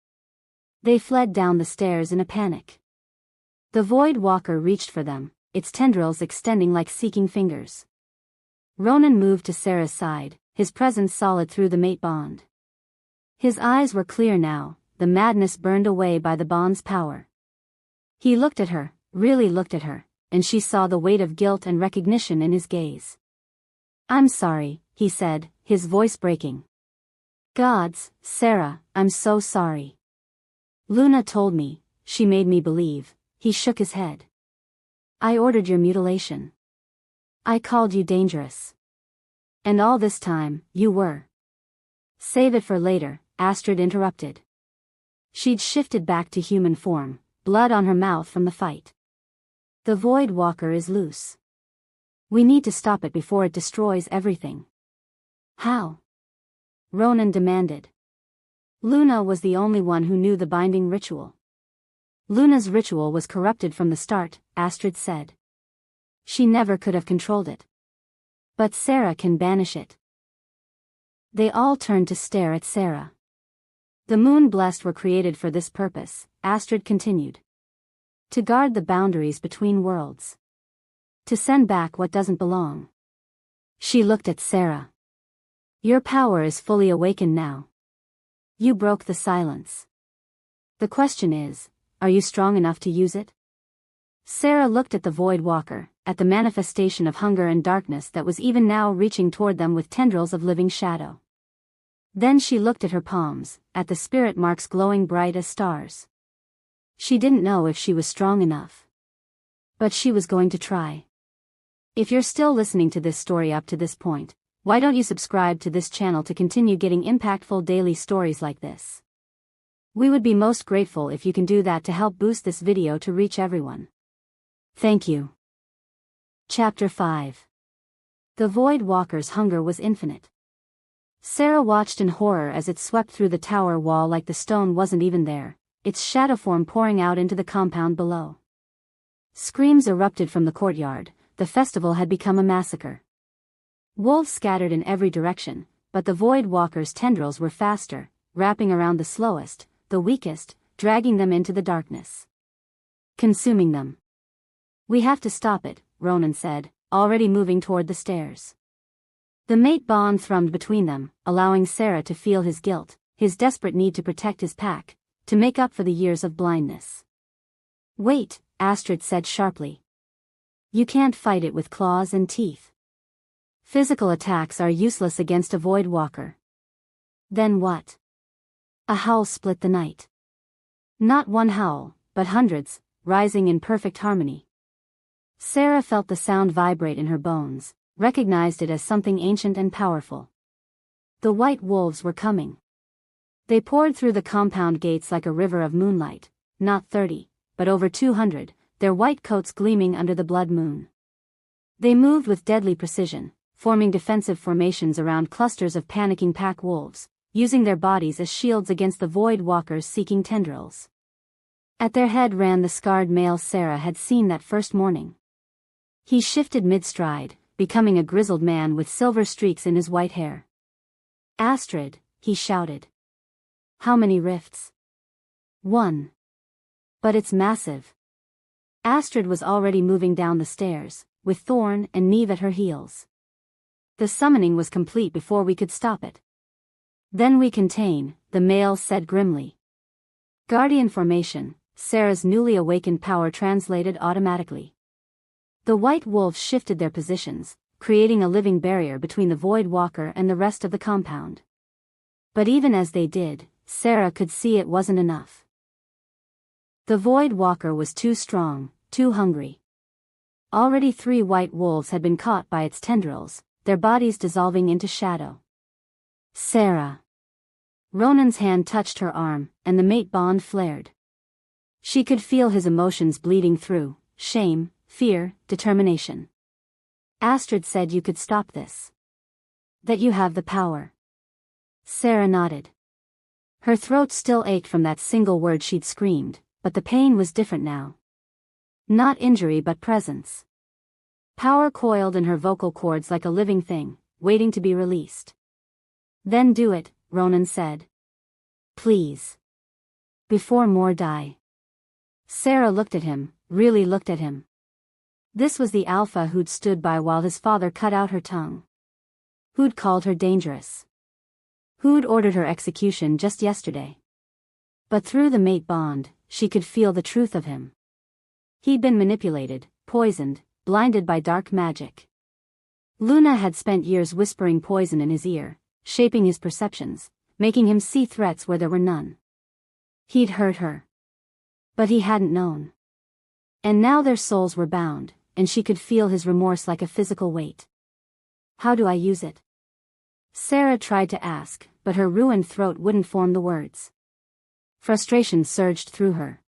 They fled down the stairs in a panic. The Void Walker reached for them, its tendrils extending like seeking fingers. Ronan moved to Sarah's side, his presence solid through the mate bond. His eyes were clear now, the madness burned away by the bond's power. He looked at her, really looked at her, and she saw the weight of guilt and recognition in his gaze. I'm sorry, he said, his voice breaking. Gods, Sarah, I'm so sorry. Luna told me, she made me believe. He shook his head. I ordered your mutilation. I called you dangerous. And all this time, you were. Save it for later, Astrid interrupted. She'd shifted back to human form, blood on her mouth from the fight. The Void Walker is loose. We need to stop it before it destroys everything. How? Ronan demanded. Luna was the only one who knew the binding ritual. Luna's ritual was corrupted from the start, Astrid said. She never could have controlled it. But Sarah can banish it. They all turned to stare at Sarah. The moon blessed were created for this purpose, Astrid continued. To guard the boundaries between worlds. To send back what doesn't belong. She looked at Sarah. Your power is fully awakened now. You broke the silence. The question is, are you strong enough to use it? Sarah looked at the Void Walker, at the manifestation of hunger and darkness that was even now reaching toward them with tendrils of living shadow. Then she looked at her palms, at the spirit marks glowing bright as stars. She didn't know if she was strong enough. But she was going to try. If you're still listening to this story up to this point, why don't you subscribe to this channel to continue getting impactful daily stories like this? We would be most grateful if you can do that to help boost this video to reach everyone. Thank you. Chapter 5. The Void Walker's hunger was infinite. Sarah watched in horror as it swept through the tower wall like the stone wasn't even there, its shadow form pouring out into the compound below. Screams erupted from the courtyard. The festival had become a massacre. Wolves scattered in every direction, but the Void Walker's tendrils were faster, wrapping around the slowest, the weakest, dragging them into the darkness. Consuming them. We have to stop it, Ronan said, already moving toward the stairs. The mate bond thrummed between them, allowing Sarah to feel his guilt, his desperate need to protect his pack, to make up for the years of blindness. Wait, Astrid said sharply. You can't fight it with claws and teeth. Physical attacks are useless against a Void Walker. Then what? A howl split the night. Not one howl, but hundreds, rising in perfect harmony. Sarah felt the sound vibrate in her bones, recognized it as something ancient and powerful. The white wolves were coming. They poured through the compound gates like a river of moonlight, not 30, but over 200, their white coats gleaming under the blood moon. They moved with deadly precision, forming defensive formations around clusters of panicking pack wolves, using their bodies as shields against the Void Walkers seeking tendrils. At their head ran the scarred male Sarah had seen that first morning. He shifted mid-stride, becoming a grizzled man with silver streaks in his white hair. Astrid, he shouted. How many rifts? 1. But it's massive. Astrid was already moving down the stairs, with Thorn and Neve at her heels. The summoning was complete before we could stop it. Then we contain, the male said grimly. Guardian formation, Sarah's newly awakened power translated automatically. The white wolves shifted their positions, creating a living barrier between the Void Walker and the rest of the compound. But even as they did, Sarah could see it wasn't enough. The Void Walker was too strong, too hungry. Already 3 white wolves had been caught by its tendrils, their bodies dissolving into shadow. Sarah. Ronan's hand touched her arm, and the mate bond flared. She could feel his emotions bleeding through, shame, fear, determination. Astrid said you could stop this. That you have the power. Sarah nodded. Her throat still ached from that single word she'd screamed, but the pain was different now. Not injury but presence. Power coiled in her vocal cords like a living thing, waiting to be released. Then do it, Ronan said. Please. Before more die. Sarah looked at him, really looked at him. This was the alpha who'd stood by while his father cut out her tongue. Who'd called her dangerous. Who'd ordered her execution just yesterday. But through the mate bond, she could feel the truth of him. He'd been manipulated, poisoned, blinded by dark magic. Luna had spent years whispering poison in his ear, shaping his perceptions, making him see threats where there were none. He'd hurt her. But he hadn't known. And now their souls were bound, and she could feel his remorse like a physical weight. How do I use it? Sarah tried to ask, but her ruined throat wouldn't form the words. Frustration surged through her.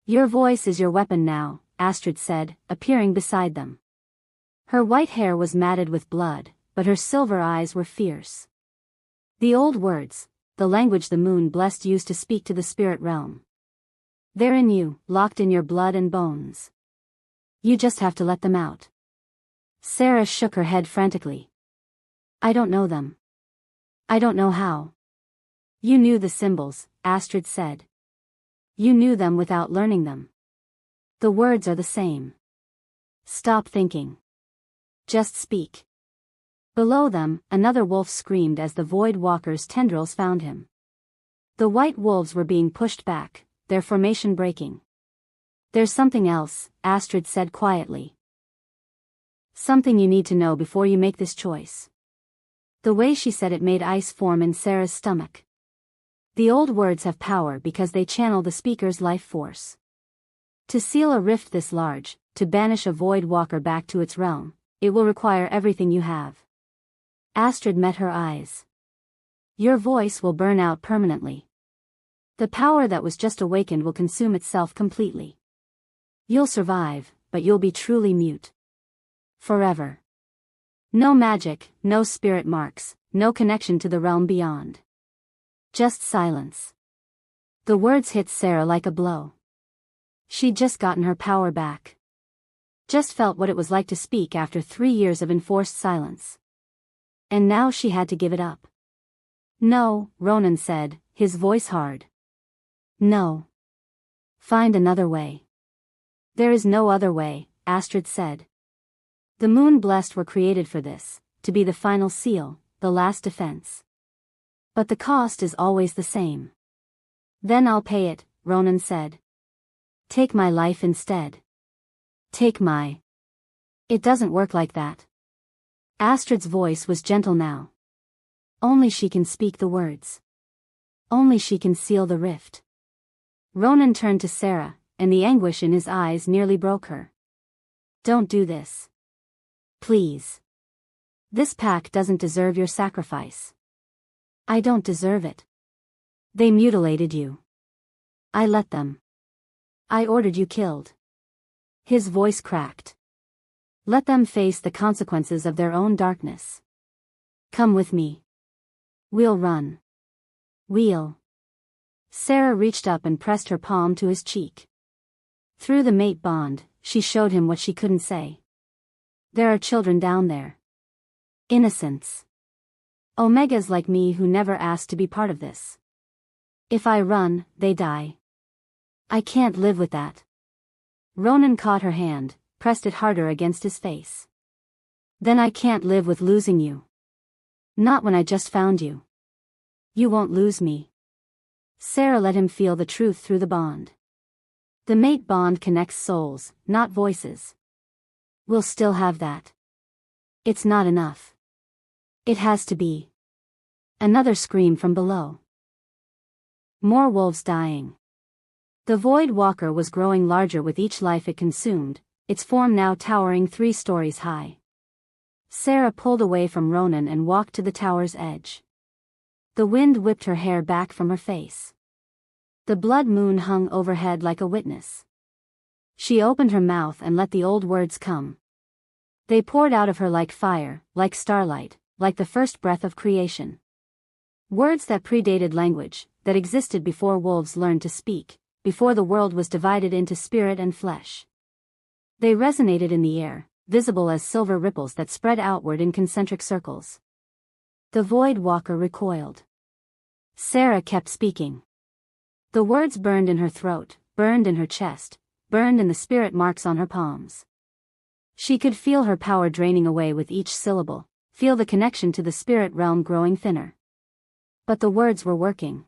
Your voice is your weapon now, Astrid said, appearing beside them. Her white hair was matted with blood, but her silver eyes were fierce. The old words, the language the moon blessed used to speak to the spirit realm. They're in you, locked in your blood and bones. You just have to let them out. Sarah shook her head frantically. I don't know them. I don't know how. You knew the symbols, Astrid said. You knew them without learning them. The words are the same. Stop thinking. Just speak. Below them, another wolf screamed as the Void Walker's tendrils found him. The white wolves were being pushed back, their formation breaking. There's something else, Astrid said quietly. Something you need to know before you make this choice. The way she said it made ice form in Sarah's stomach. The old words have power because they channel the speaker's life force. To seal a rift this large, to banish a Void Walker back to its realm, it will require everything you have. Astrid met her eyes. Your voice will burn out permanently. The power that was just awakened will consume itself completely. You'll survive, but you'll be truly mute. Forever. No magic, no spirit marks, no connection to the realm beyond. Just silence. The words hit Sarah like a blow. She'd just gotten her power back. Just felt what it was like to speak after 3 years of enforced silence. And now she had to give it up. No, Ronan said, his voice hard. No. Find another way. There is no other way, Astrid said. The Moon-Blessed were created for this, to be the final seal, the last defense. But the cost is always the same. Then I'll pay it, Ronan said. Take my life instead. Take my... It doesn't work like that. Astrid's voice was gentle now. Only she can speak the words. Only she can seal the rift. Ronan turned to Sarah, and the anguish in his eyes nearly broke her. Don't do this. Please. This pack doesn't deserve your sacrifice. I don't deserve it. They mutilated you. I let them. I ordered you killed. His voice cracked. Let them face the consequences of their own darkness. Come with me. We'll run. We'll. Sarah reached up and pressed her palm to his cheek. Through the mate bond, she showed him what she couldn't say. There are children down there. Innocents. Omegas like me who never asked to be part of this. If I run, they die. I can't live with that. Ronan caught her hand, pressed it harder against his face. Then I can't live with losing you. Not when I just found you. You won't lose me. Sarah let him feel the truth through the bond. The mate bond connects souls, not voices. We'll still have that. It's not enough. It has to be. Another scream from below. More wolves dying. The Void Walker was growing larger with each life it consumed, its form now towering 3 stories high. Sarah pulled away from Ronan and walked to the tower's edge. The wind whipped her hair back from her face. The blood moon hung overhead like a witness. She opened her mouth and let the old words come. They poured out of her like fire, like starlight, like the first breath of creation. Words that predated language, that existed before wolves learned to speak, before the world was divided into spirit and flesh. They resonated in the air, visible as silver ripples that spread outward in concentric circles. The Void Walker recoiled. Sarah kept speaking. The words burned in her throat, burned in her chest, burned in the spirit marks on her palms. She could feel her power draining away with each syllable, feel the connection to the spirit realm growing thinner. But the words were working.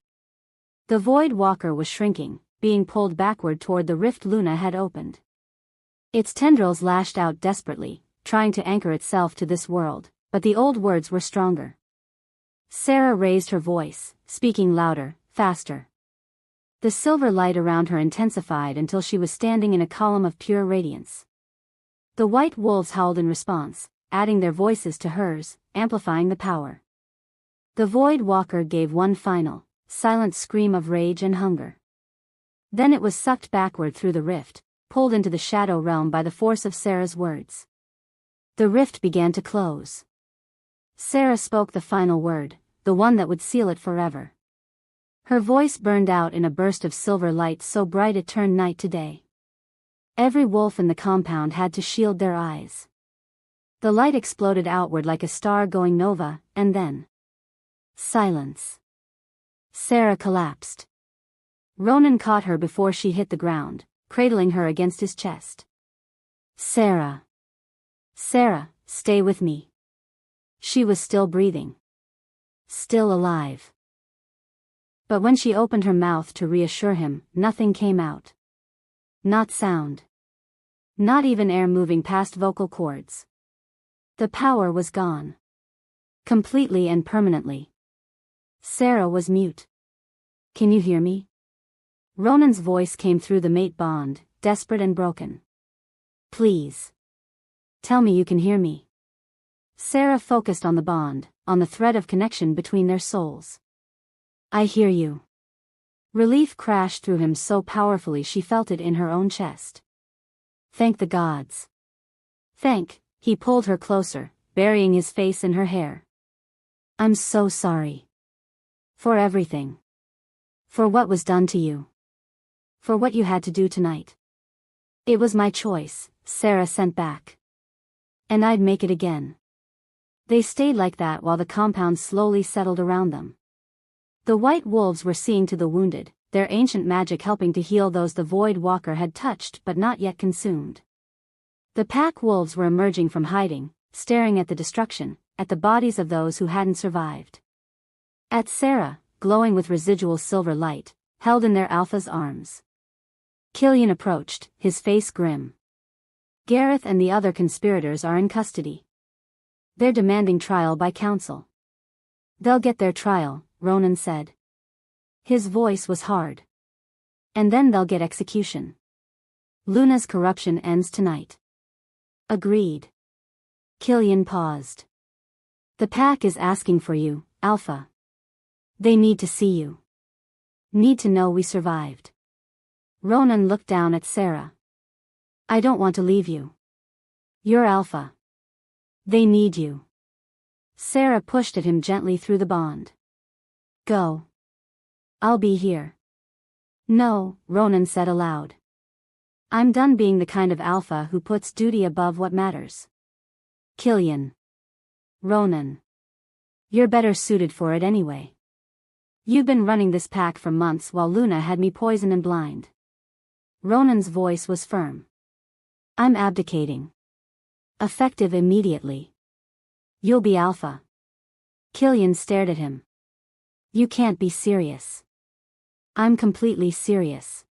The Void Walker was shrinking, being pulled backward toward the rift Luna had opened. Its tendrils lashed out desperately, trying to anchor itself to this world, but the old words were stronger. Sarah raised her voice, speaking louder, faster. The silver light around her intensified until she was standing in a column of pure radiance. The white wolves howled in response, adding their voices to hers, amplifying the power. The Void Walker gave one final, silent scream of rage and hunger. Then it was sucked backward through the rift, pulled into the shadow realm by the force of Sarah's words. The rift began to close. Sarah spoke the final word, the one that would seal it forever. Her voice burned out in a burst of silver light so bright it turned night to day. Every wolf in the compound had to shield their eyes. The light exploded outward like a star going nova, and then Silence. Sarah collapsed. Ronan caught her before she hit the ground, cradling her against his chest. Sarah. Sarah, stay with me. She was still breathing. Still alive. But when she opened her mouth to reassure him, nothing came out. Not sound. Not even air moving past vocal cords. The power was gone. Completely and permanently. Sarah was mute. Can you hear me? Ronan's voice came through the mate bond, desperate and broken. Please. Tell me you can hear me. Sarah focused on the bond, on the thread of connection between their souls. I hear you. Relief crashed through him so powerfully she felt it in her own chest. Thank the gods. He pulled her closer, burying his face in her hair. I'm so sorry. For everything. For what was done to you. For what you had to do tonight. It was my choice, Sarah sent back. And I'd make it again. They stayed like that while the compound slowly settled around them. The white wolves were seeing to the wounded, their ancient magic helping to heal those the Void Walker had touched but not yet consumed. The pack wolves were emerging from hiding, staring at the destruction, at the bodies of those who hadn't survived. At Sarah, glowing with residual silver light, held in their alpha's arms. Killian approached, his face grim. Gareth and the other conspirators are in custody. They're demanding trial by council. They'll get their trial, Ronan said. His voice was hard. And then they'll get execution. Luna's corruption ends tonight. Agreed. Killian paused. The pack is asking for you, Alpha. They need to see you. Need to know we survived. Ronan looked down at Sarah. I don't want to leave you. You're Alpha. They need you. Sarah pushed at him gently through the bond. Go. I'll be here. No, Ronan said aloud. I'm done being the kind of Alpha who puts duty above what matters. Killian. Ronan. You're better suited for it anyway. You've been running this pack for months while Luna had me poisoned and blind. Ronan's voice was firm. I'm abdicating. Effective immediately. You'll be Alpha. Killian stared at him. You can't be serious. I'm completely serious.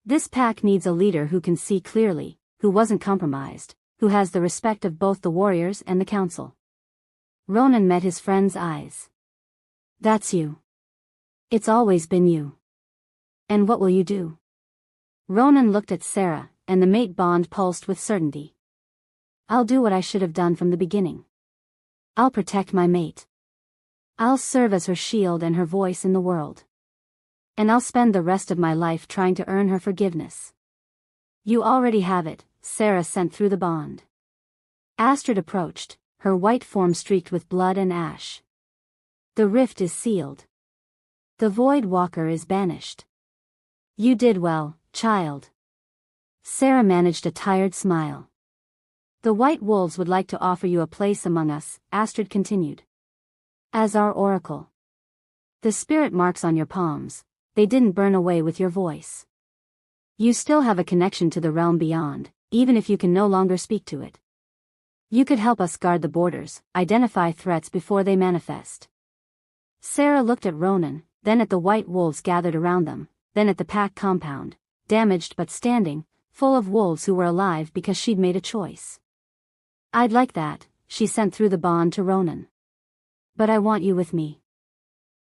This pack needs a leader who can see clearly, who wasn't compromised, who has the respect of both the warriors and the council. Ronan met his friend's eyes. That's you. It's always been you. And what will you do? Ronan looked at Sarah, and the mate bond pulsed with certainty. I'll do what I should have done from the beginning. I'll protect my mate. I'll serve as her shield and her voice in the world. And I'll spend the rest of my life trying to earn her forgiveness. You already have it, Sarah sent through the bond. Astrid approached, her white form streaked with blood and ash. The rift is sealed. The Void Walker is banished. You did well, child. Sarah managed a tired smile. The White Wolves would like to offer you a place among us, Astrid continued. As our oracle. The spirit marks on your palms, they didn't burn away with your voice. You still have a connection to the realm beyond, even if you can no longer speak to it. You could help us guard the borders, identify threats before they manifest. Sarah looked at Ronan, then at the white wolves gathered around them, then at the pack compound, damaged but standing, full of wolves who were alive because she'd made a choice. I'd like that, she sent through the bond to Ronan. But I want you with me.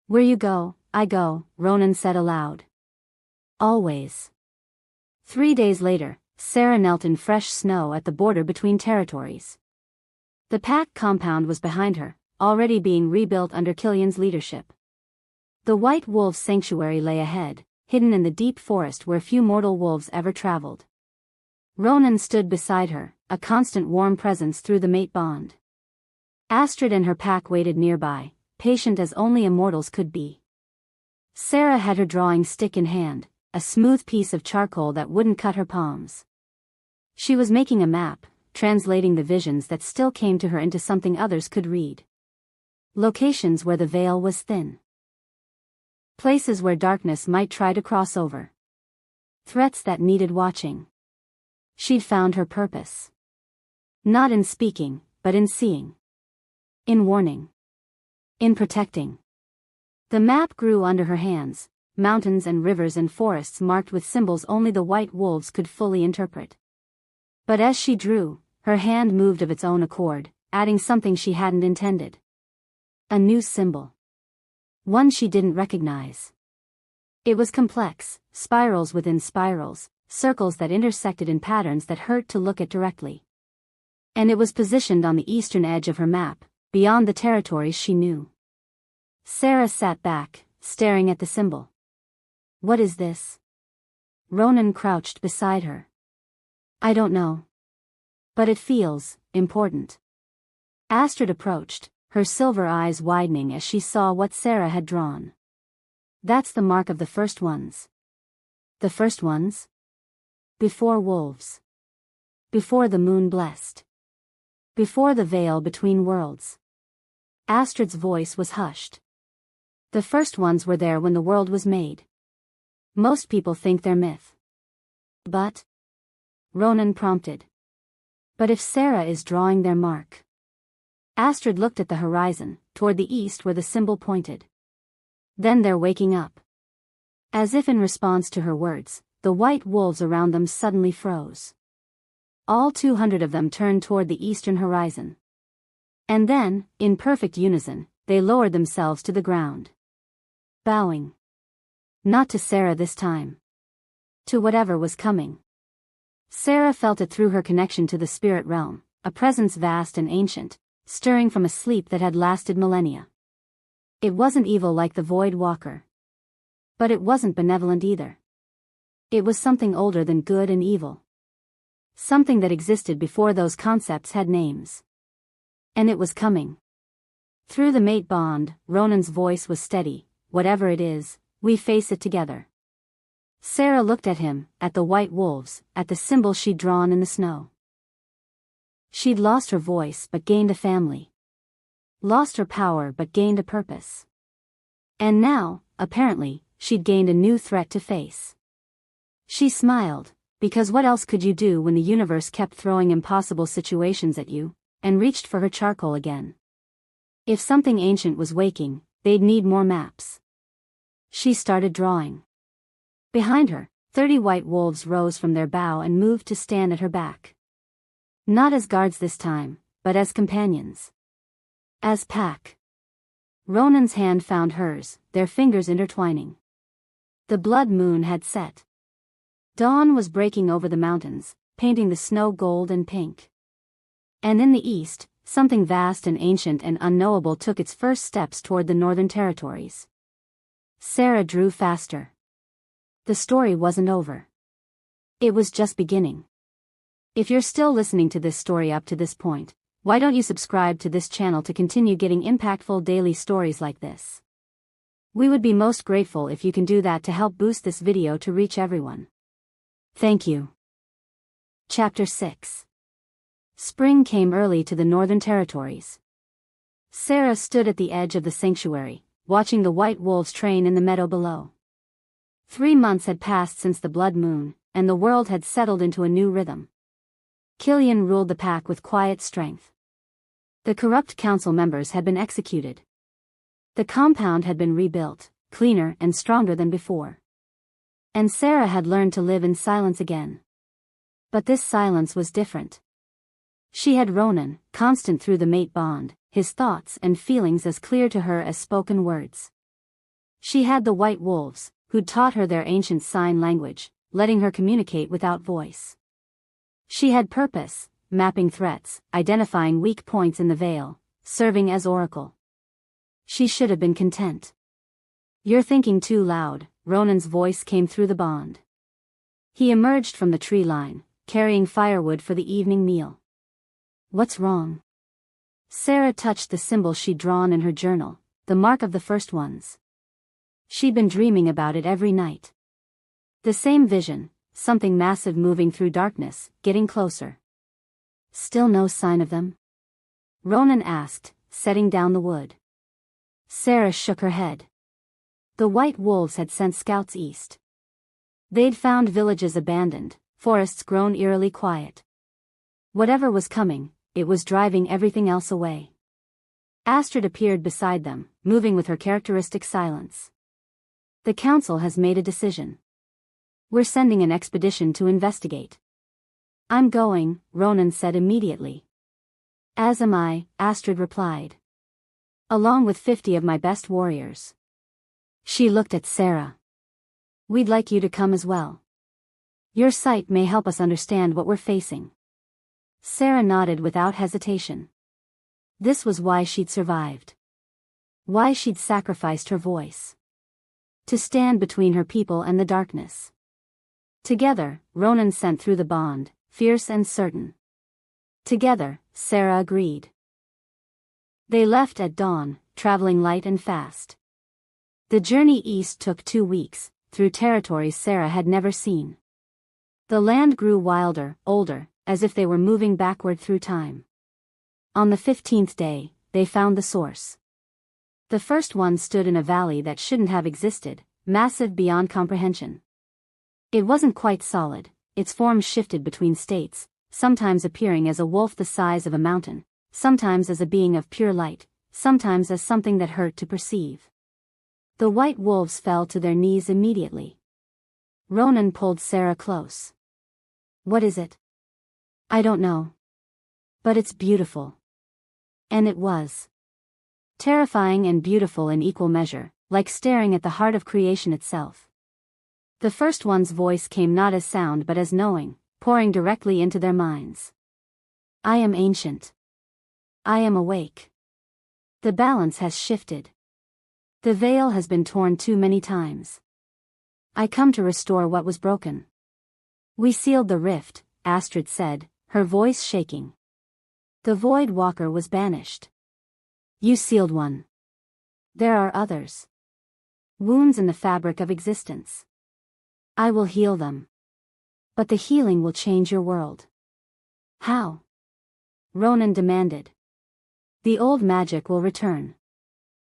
Where you go, I go, Ronan said aloud. Always. 3 days later, Sarah knelt in fresh snow at the border between territories. The pack compound was behind her, already being rebuilt under Killian's leadership. The White Wolves' sanctuary lay ahead, hidden in the deep forest where few mortal wolves ever traveled. Ronan stood beside her, a constant warm presence through the mate bond. Astrid and her pack waited nearby, patient as only immortals could be. Sarah had her drawing stick in hand, a smooth piece of charcoal that wouldn't cut her palms. She was making a map, translating the visions that still came to her into something others could read. Locations where the veil was thin. Places where darkness might try to cross over. Threats that needed watching. She'd found her purpose. Not in speaking, but in seeing. In warning. In protecting. The map grew under her hands, mountains and rivers and forests marked with symbols only the white wolves could fully interpret. But as she drew, her hand moved of its own accord, adding something she hadn't intended. A new symbol. One she didn't recognize. It was complex, spirals within spirals, circles that intersected in patterns that hurt to look at directly. And it was positioned on the eastern edge of her map, beyond the territories she knew. Sarah sat back, staring at the symbol. What is this? Ronan crouched beside her. I don't know. But it feels important. Astrid approached, her silver eyes widening as she saw what Sarah had drawn. That's the mark of the first ones. The first ones? Before wolves. Before the moon blessed. Before the veil between worlds. Astrid's voice was hushed. The first ones were there when the world was made. Most people think they're myth. But? Ronan prompted. But if Sarah is drawing their mark? Astrid looked at the horizon, toward the east where the symbol pointed. Then they're waking up. As if in response to her words, the white wolves around them suddenly froze. All 200 of them turned toward the eastern horizon. And then, in perfect unison, they lowered themselves to the ground. Bowing. Not to Sarah this time. To whatever was coming. Sarah felt it through her connection to the spirit realm, a presence vast and ancient, stirring from a sleep that had lasted millennia. It wasn't evil like the Void Walker. But it wasn't benevolent either. It was something older than good and evil. Something that existed before those concepts had names. And it was coming. Through the mate bond, Ronan's voice was steady. Whatever it is, we face it together. Sarah looked at him, at the white wolves, at the symbol she'd drawn in the snow. She'd lost her voice but gained a family. Lost her power but gained a purpose. And now, apparently, she'd gained a new threat to face. She smiled, because what else could you do when the universe kept throwing impossible situations at you, and reached for her charcoal again. If something ancient was waking, they'd need more maps. She started drawing. Behind her, 30 white wolves rose from their bow and moved to stand at her back. Not as guards this time, but as companions. As pack. Ronan's hand found hers, their fingers intertwining. The blood moon had set. Dawn was breaking over the mountains, painting the snow gold and pink. And in the east, something vast and ancient and unknowable took its first steps toward the northern territories. Sarah drew faster. The story wasn't over. It was just beginning. If you're still listening to this story up to this point, why don't you subscribe to this channel to continue getting impactful daily stories like this? We would be most grateful if you can do that to help boost this video to reach everyone. Thank you. Chapter 6. Spring came early to the Northern Territories. Sarah stood at the edge of the sanctuary, watching the white wolves train in the meadow below. 3 months had passed since the blood moon, and the world had settled into a new rhythm. Killian ruled the pack with quiet strength. The corrupt council members had been executed. The compound had been rebuilt, cleaner and stronger than before. And Sarah had learned to live in silence again. But this silence was different. She had Ronan, constant through the mate bond, his thoughts and feelings as clear to her as spoken words. She had the white wolves, who'd taught her their ancient sign language, letting her communicate without voice. She had purpose, mapping threats, identifying weak points in the veil, serving as oracle. She should have been content. You're thinking too loud, Ronan's voice came through the bond. He emerged from the tree line, carrying firewood for the evening meal. What's wrong? Sarah touched the symbol she'd drawn in her journal, the mark of the first ones. She'd been dreaming about it every night. The same vision, something massive moving through darkness, getting closer. Still no sign of them? Ronan asked, setting down the wood. Sarah shook her head. The white wolves had sent scouts east. They'd found villages abandoned, forests grown eerily quiet. Whatever was coming, it was driving everything else away. Astrid appeared beside them, moving with her characteristic silence. The council has made a decision. We're sending an expedition to investigate. I'm going, Ronan said immediately. As am I, Astrid replied. Along with 50 of my best warriors. She looked at Sarah. We'd like you to come as well. Your sight may help us understand what we're facing. Sarah nodded without hesitation. This was why she'd survived. Why she'd sacrificed her voice. To stand between her people and the darkness. Together, Ronan sent through the bond, fierce and certain. Together, Sarah agreed. They left at dawn, traveling light and fast. The journey east took 2 weeks, through territories Sarah had never seen. The land grew wilder, older, as if they were moving backward through time. On the 15th day, they found the source. The first one stood in a valley that shouldn't have existed, massive beyond comprehension. It wasn't quite solid, its form shifted between states, sometimes appearing as a wolf the size of a mountain, sometimes as a being of pure light, sometimes as something that hurt to perceive. The white wolves fell to their knees immediately. Ronan pulled Sarah close. What is it? I don't know. But it's beautiful. And it was. Terrifying and beautiful in equal measure, like staring at the heart of creation itself. The first one's voice came not as sound but as knowing, pouring directly into their minds. I am ancient. I am awake. The balance has shifted. The veil has been torn too many times. I come to restore what was broken. We sealed the rift, Astrid said, her voice shaking. The Void Walker was banished. You sealed one. There are others. Wounds in the fabric of existence. I will heal them. But the healing will change your world. How? Ronan demanded. The old magic will return.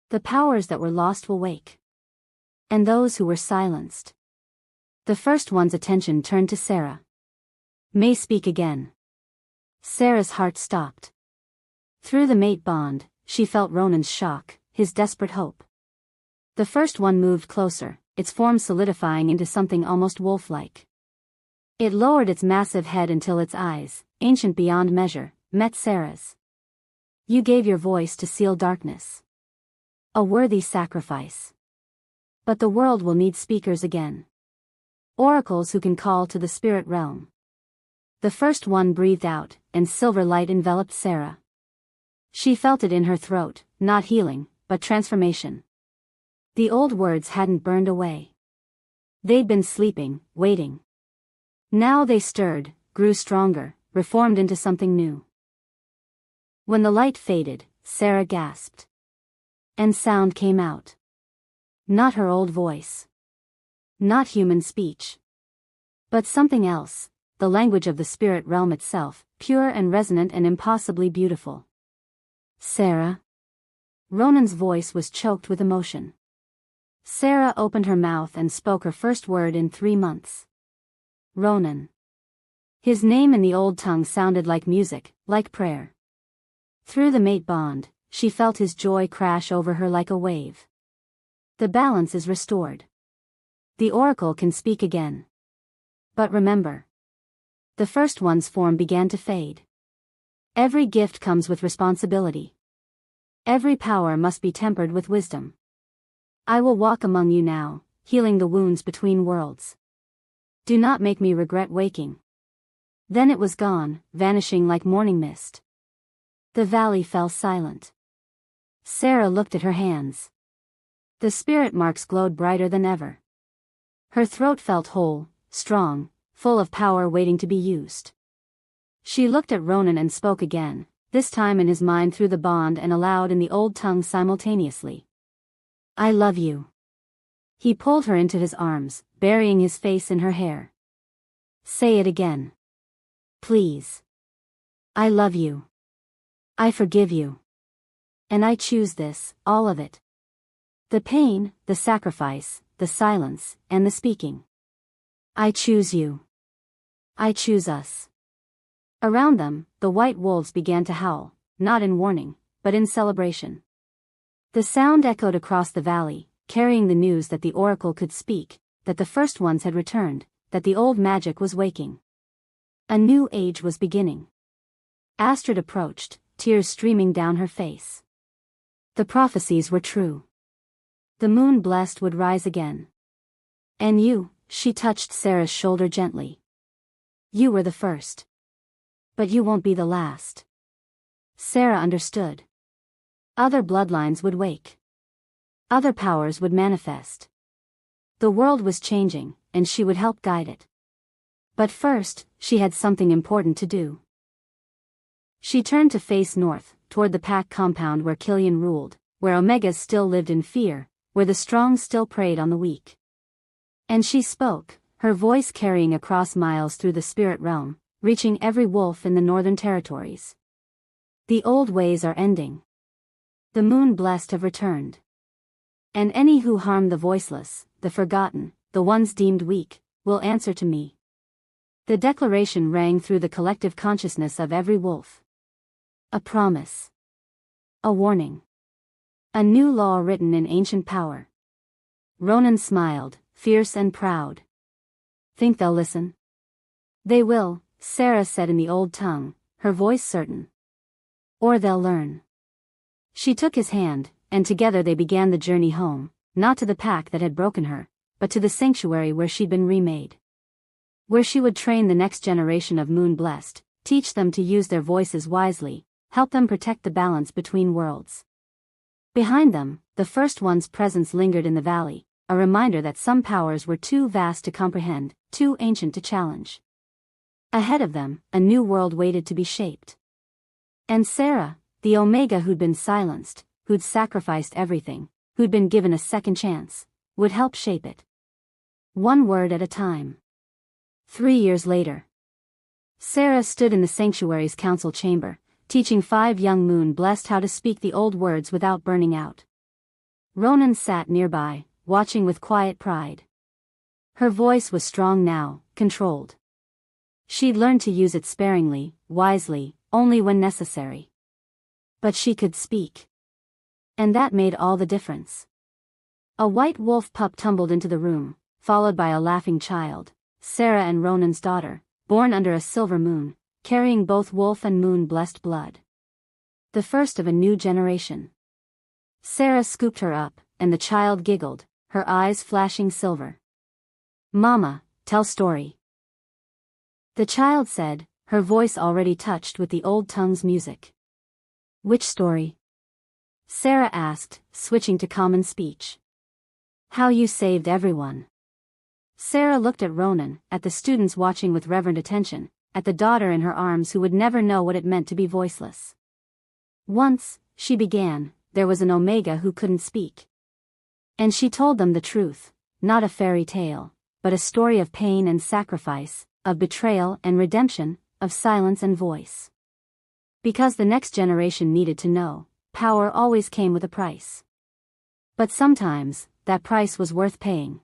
The powers that were lost will wake. And those who were silenced. The first one's attention turned to Sarah. May speak again. Sarah's heart stopped. Through the mate bond, she felt Ronan's shock, his desperate hope. The first one moved closer, its form solidifying into something almost wolf-like. It lowered its massive head until its eyes, ancient beyond measure, met Sarah's. You gave your voice to seal darkness. A worthy sacrifice. But the world will need speakers again. Oracles who can call to the spirit realm. The first one breathed out, and silver light enveloped Sarah. She felt it in her throat, not healing, but transformation. The old words hadn't burned away. They'd been sleeping, waiting. Now they stirred, grew stronger, reformed into something new. When the light faded, Sarah gasped. And sound came out. Not her old voice. Not human speech. But something else, the language of the spirit realm itself, pure and resonant and impossibly beautiful. Sarah? Ronan's voice was choked with emotion. Sarah opened her mouth and spoke her first word in 3 months. Ronan. His name in the old tongue sounded like music, like prayer. Through the mate bond, she felt his joy crash over her like a wave. The balance is restored. The oracle can speak again. But remember. The first one's form began to fade. Every gift comes with responsibility. Every power must be tempered with wisdom. I will walk among you now, healing the wounds between worlds. Do not make me regret waking. Then it was gone, vanishing like morning mist. The valley fell silent. Sarah looked at her hands. The spirit marks glowed brighter than ever. Her throat felt whole, strong, full of power waiting to be used. She looked at Ronan and spoke again, this time in his mind through the bond and aloud in the old tongue simultaneously. I love you. He pulled her into his arms, burying his face in her hair. Say it again. Please. I love you. I forgive you. And I choose this, all of it. The pain, the sacrifice, the silence, and the speaking. I choose you. I choose us. Around them, the white wolves began to howl, not in warning, but in celebration. The sound echoed across the valley, carrying the news that the oracle could speak, that the first ones had returned, that the old magic was waking. A new age was beginning. Astrid approached, tears streaming down her face. The prophecies were true. The moon blessed would rise again. And you, she touched Sarah's shoulder gently. You were the first. But you won't be the last. Sarah understood. Other bloodlines would wake. Other powers would manifest. The world was changing, and she would help guide it. But first, she had something important to do. She turned to face north, toward the pack compound where Killian ruled, where Omegas still lived in fear, where the strong still preyed on the weak. And she spoke, her voice carrying across miles through the spirit realm, reaching every wolf in the northern territories. The old ways are ending. The moon blessed have returned. And any who harm the voiceless, the forgotten, the ones deemed weak, will answer to me. The declaration rang through the collective consciousness of every wolf. A promise. A warning. A new law written in ancient power. Ronan smiled, fierce and proud. Think they'll listen? They will, Sarah said in the old tongue, her voice certain. Or they'll learn. She took his hand, and together they began the journey home, not to the pack that had broken her, but to the sanctuary where she'd been remade. Where she would train the next generation of moon-blessed, teach them to use their voices wisely, help them protect the balance between worlds. Behind them, the first one's presence lingered in the valley, a reminder that some powers were too vast to comprehend, too ancient to challenge. Ahead of them, a new world waited to be shaped. And Sarah, the Omega who'd been silenced, who'd sacrificed everything, who'd been given a second chance, would help shape it. One word at a time. 3 years later. Sarah stood in the sanctuary's council chamber, teaching 5 young moon-blessed how to speak the old words without burning out. Ronan sat nearby, watching with quiet pride. Her voice was strong now, controlled. She'd learned to use it sparingly, wisely, only when necessary. But she could speak. And that made all the difference. A white wolf pup tumbled into the room, followed by a laughing child, Sarah and Ronan's daughter, born under a silver moon, carrying both wolf and moon-blessed blood. The first of a new generation. Sarah scooped her up, and the child giggled, her eyes flashing silver. Mama, tell story. The child said, her voice already touched with the old tongue's music. Which story? Sarah asked, switching to common speech. How you saved everyone. Sarah looked at Ronan, at the students watching with reverent attention, at the daughter in her arms who would never know what it meant to be voiceless. Once, she began, there was an Omega who couldn't speak. And she told them the truth, not a fairy tale, but a story of pain and sacrifice, of betrayal and redemption, of silence and voice. Because the next generation needed to know, power always came with a price. But sometimes, that price was worth paying.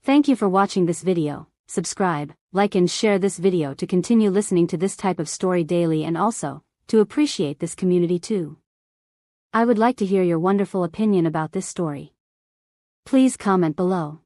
Thank you for watching this video. Subscribe, like and share this video to continue listening to this type of story daily and also, to appreciate this community too. I would like to hear your wonderful opinion about this story. Please comment below.